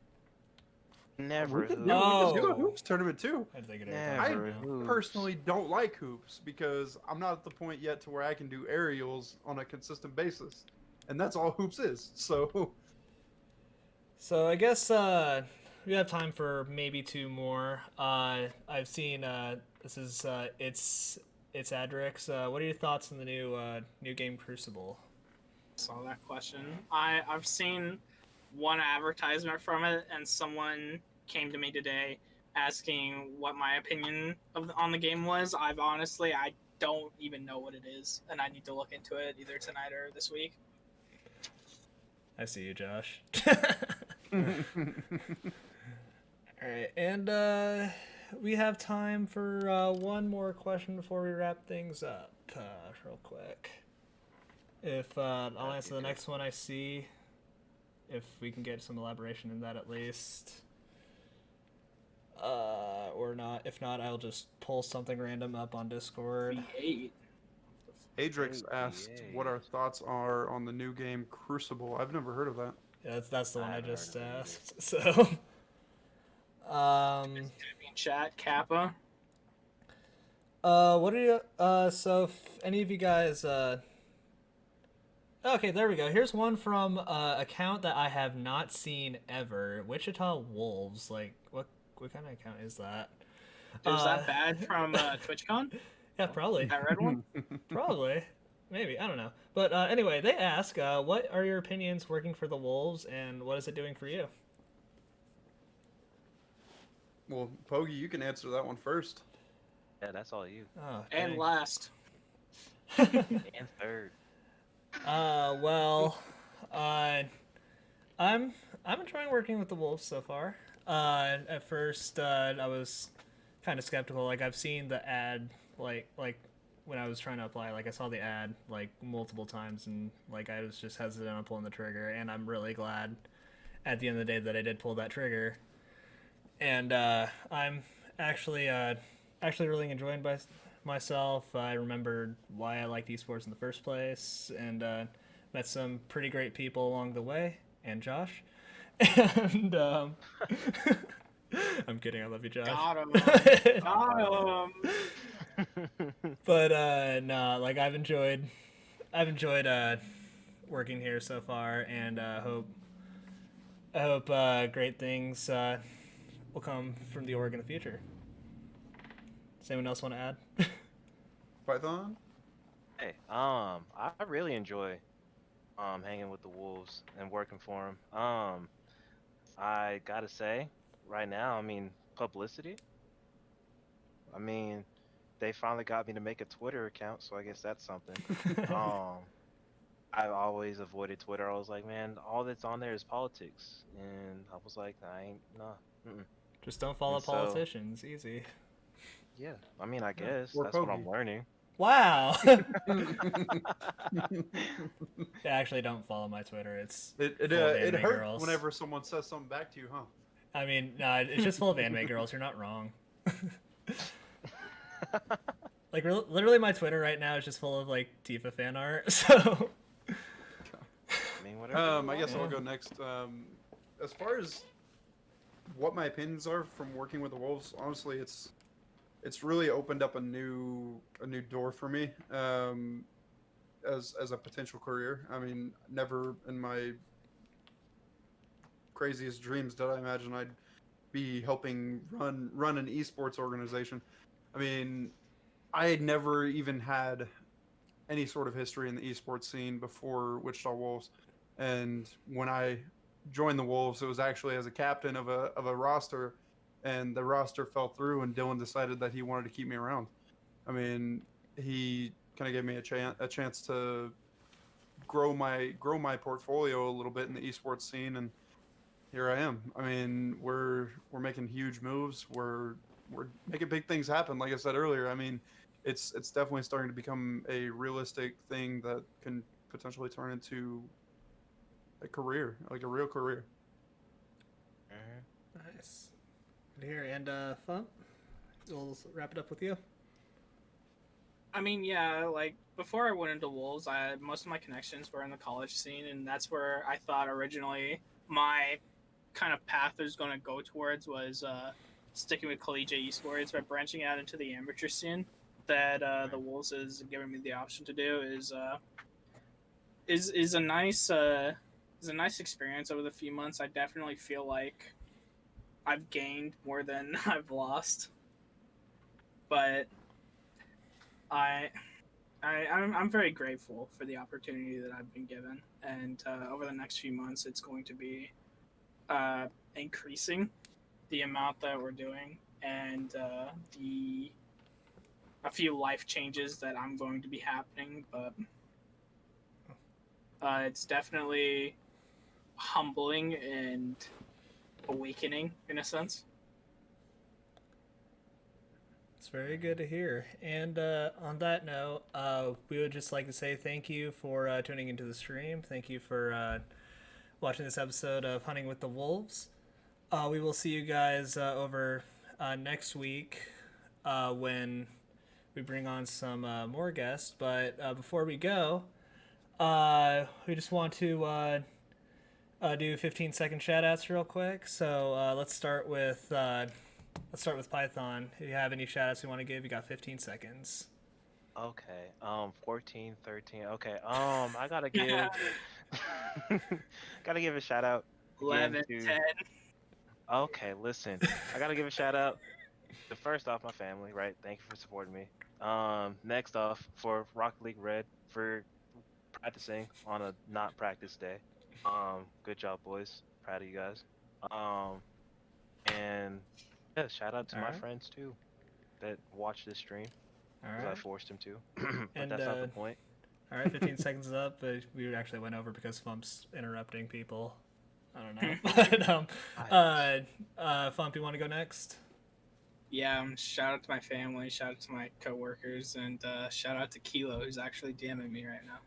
S4: Never.
S2: We can
S1: No.
S2: do a hoops tournament too.
S1: I think it
S4: Never.
S1: is.
S2: I
S4: hoops.
S2: personally don't like hoops because I'm not at the point yet to where I can do aerials on a consistent basis, and that's all hoops is. So
S1: So I guess we have time for maybe two more. I've seen this is it's Adrix. What are your thoughts on the new game Crucible?
S3: Saw that question. I've seen one advertisement from it, and someone came to me today asking what my opinion on the game was. I don't even know what it is, and I need to look into it either tonight or this week.
S1: I see you, Josh. All right, and we have time for one more question before we wrap things up, real quick. If I'll answer the next one I see, if we can get some elaboration in that at least, or not. If not, I'll just pull something random up on Discord.
S3: V8.
S2: Adrix asked what our thoughts are on the new game Crucible. I've never heard of that.
S1: Yeah, that's the one I
S4: I've
S1: just
S4: heard of it
S1: asked. So,
S3: In chat, Kappa.
S1: what are you? So if any of you guys, okay, there we go. Here's one from account that I have not seen ever. Wichita Wolves. Like, What kind of account is that?
S3: Was that bad from TwitchCon?
S1: Yeah, probably.
S3: That red one?
S1: Probably. Maybe. I don't know. But anyway, they ask, what are your opinions working for the Wolves, and what is it doing for you?
S2: Well, Pogi, you can answer that one first.
S4: Yeah, that's all you.
S1: Oh,
S3: And
S1: dang.
S3: last.
S4: And third.
S1: Well, I'm enjoying working with the Wolves so far. At first, I was kind of skeptical. Like I've seen the ad, like when I was trying to apply, like I saw the ad like multiple times, and like I was just hesitant on pulling the trigger. And I'm really glad at the end of the day that I did pull that trigger. And I'm actually really enjoying myself. I remembered why I liked esports in the first place, and met some pretty great people along the way, and Josh. And I'm kidding. I love you, Josh.
S3: Got him. Got him.
S1: But nah, like I've enjoyed working here so far, and I hope great things will come from the org in the future. Does anyone else want to add?
S2: Python?
S4: Hey, I really enjoy hanging with the Wolves and working for them. I gotta say, right now, I mean, publicity. I mean, they finally got me to make a Twitter account, so I guess that's something. I've always avoided Twitter. I was like, man, all that's on there is politics, and I was like, I ain't nah.
S1: Just don't follow
S4: And so-
S1: politicians. Easy.
S4: Yeah, I mean, I guess
S2: Or
S4: that's what I'm
S2: Pogi.
S4: learning.
S1: Wow. Yeah, actually, don't follow my Twitter. It's
S2: It
S1: full of
S2: it
S1: anime
S2: hurts
S1: girls.
S2: whenever someone says something back to you, huh?
S1: I mean, no, it's just full of anime girls. You're not wrong. Like literally, my Twitter right now is just full of like Tifa fan art. So
S4: I mean, whatever. you
S2: I guess
S4: want.
S2: I'll go next. As far as what my opinions are from working with the Wolves, honestly, it's really opened up a new door for me as a potential career. I mean, never in my craziest dreams did I imagine I'd be helping run an esports organization. I mean, I had never even had any sort of history in the esports scene before Wichita Wolves, and when I joined the Wolves, it was actually as a captain of a roster, and the roster fell through, and Dylan decided that he wanted to keep me around. I mean, he kind of gave me a chance to grow my portfolio a little bit in the esports scene, and here I am. I mean, we're making huge moves. We're making big things happen. Like I said earlier, I mean, it's definitely starting to become a realistic thing that can potentially turn into a career, like a real career.
S4: Mhm.
S1: nice. Good to hear. And Fump, we'll wrap it up with you.
S3: I mean, yeah, like before I went into Wolves, most of my connections were in the college scene, and that's where I thought originally my kind of path was going to go towards was sticking with collegiate esports, but branching out into the amateur scene. That the Wolves is giving me the option to do is a nice experience over the few months. I definitely feel like I've gained more than I've lost, but I'm very grateful for the opportunity that I've been given, and over the next few months, it's going to be increasing the amount that we're doing, and a few life changes that I'm going to be happening, but it's definitely humbling and awakening in a sense.
S1: It's very good to hear. And on that note, we would just like to say thank you for tuning into the stream. Thank you for watching this episode of Hunting with the Wolves. We will see you guys over next week when we bring on some more guests. But before we go, we just want to do 15-second shout-outs real quick. So let's start with Python. If you have any shout-outs you want to give, you got 15 seconds.
S4: Okay. 14, 13. Okay. I gotta give gotta give a shout out
S3: 11,
S4: to
S3: 10.
S4: Okay, listen. I gotta give a shout out to first off my family, right? Thank you for supporting me. Next off for Rocket League Red for practicing on a not practice day. Good job, boys. Proud of you guys. Um, and yeah, shout out to
S1: All
S4: my
S1: right.
S4: friends too that watched this stream
S1: All
S4: because I
S1: right.
S4: forced them to. But
S1: And
S4: that's not the point.
S1: all right, 15 seconds is up, but we actually went over because Fump's interrupting people. I don't know. But, Fump, you want to go next?
S3: Yeah, shout out to my family, shout out to my coworkers, and shout out to Kilo, who's actually DMing me right now.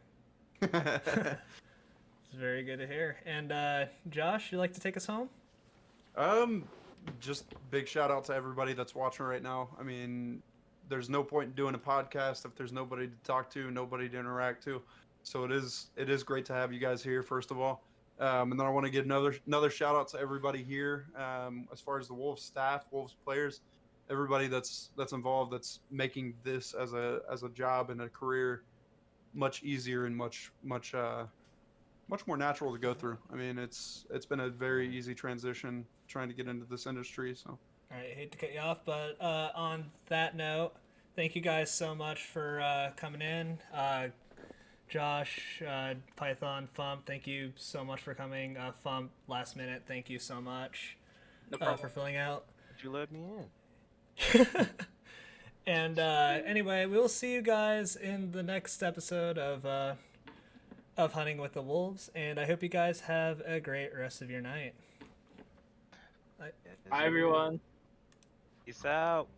S1: It's very good to hear. And Josh, you like to take us home?
S2: Just big shout out to everybody that's watching right now. I mean, there's no point in doing a podcast if there's nobody to talk to, nobody to interact to. So it is great to have you guys here, first of all. And then I want to give another shout out to everybody here, as far as the Wolves staff, Wolves players, everybody that's involved, that's making this as a job and a career much easier and much more natural to go through. I mean, it's been a very easy transition trying to get into this industry. So,
S1: All right, hate to cut you off, but on that note, thank you guys so much for coming in. Josh, Python, Fump, thank you so much for coming. Fump, last minute, thank you so much
S3: No problem.
S1: for filling out.
S4: Would you let me in?
S1: And anyway, we will see you guys in the next episode of Hunting with the Wolves, and I hope you guys have a great rest of your night.
S3: Bye, everyone.
S4: Peace out.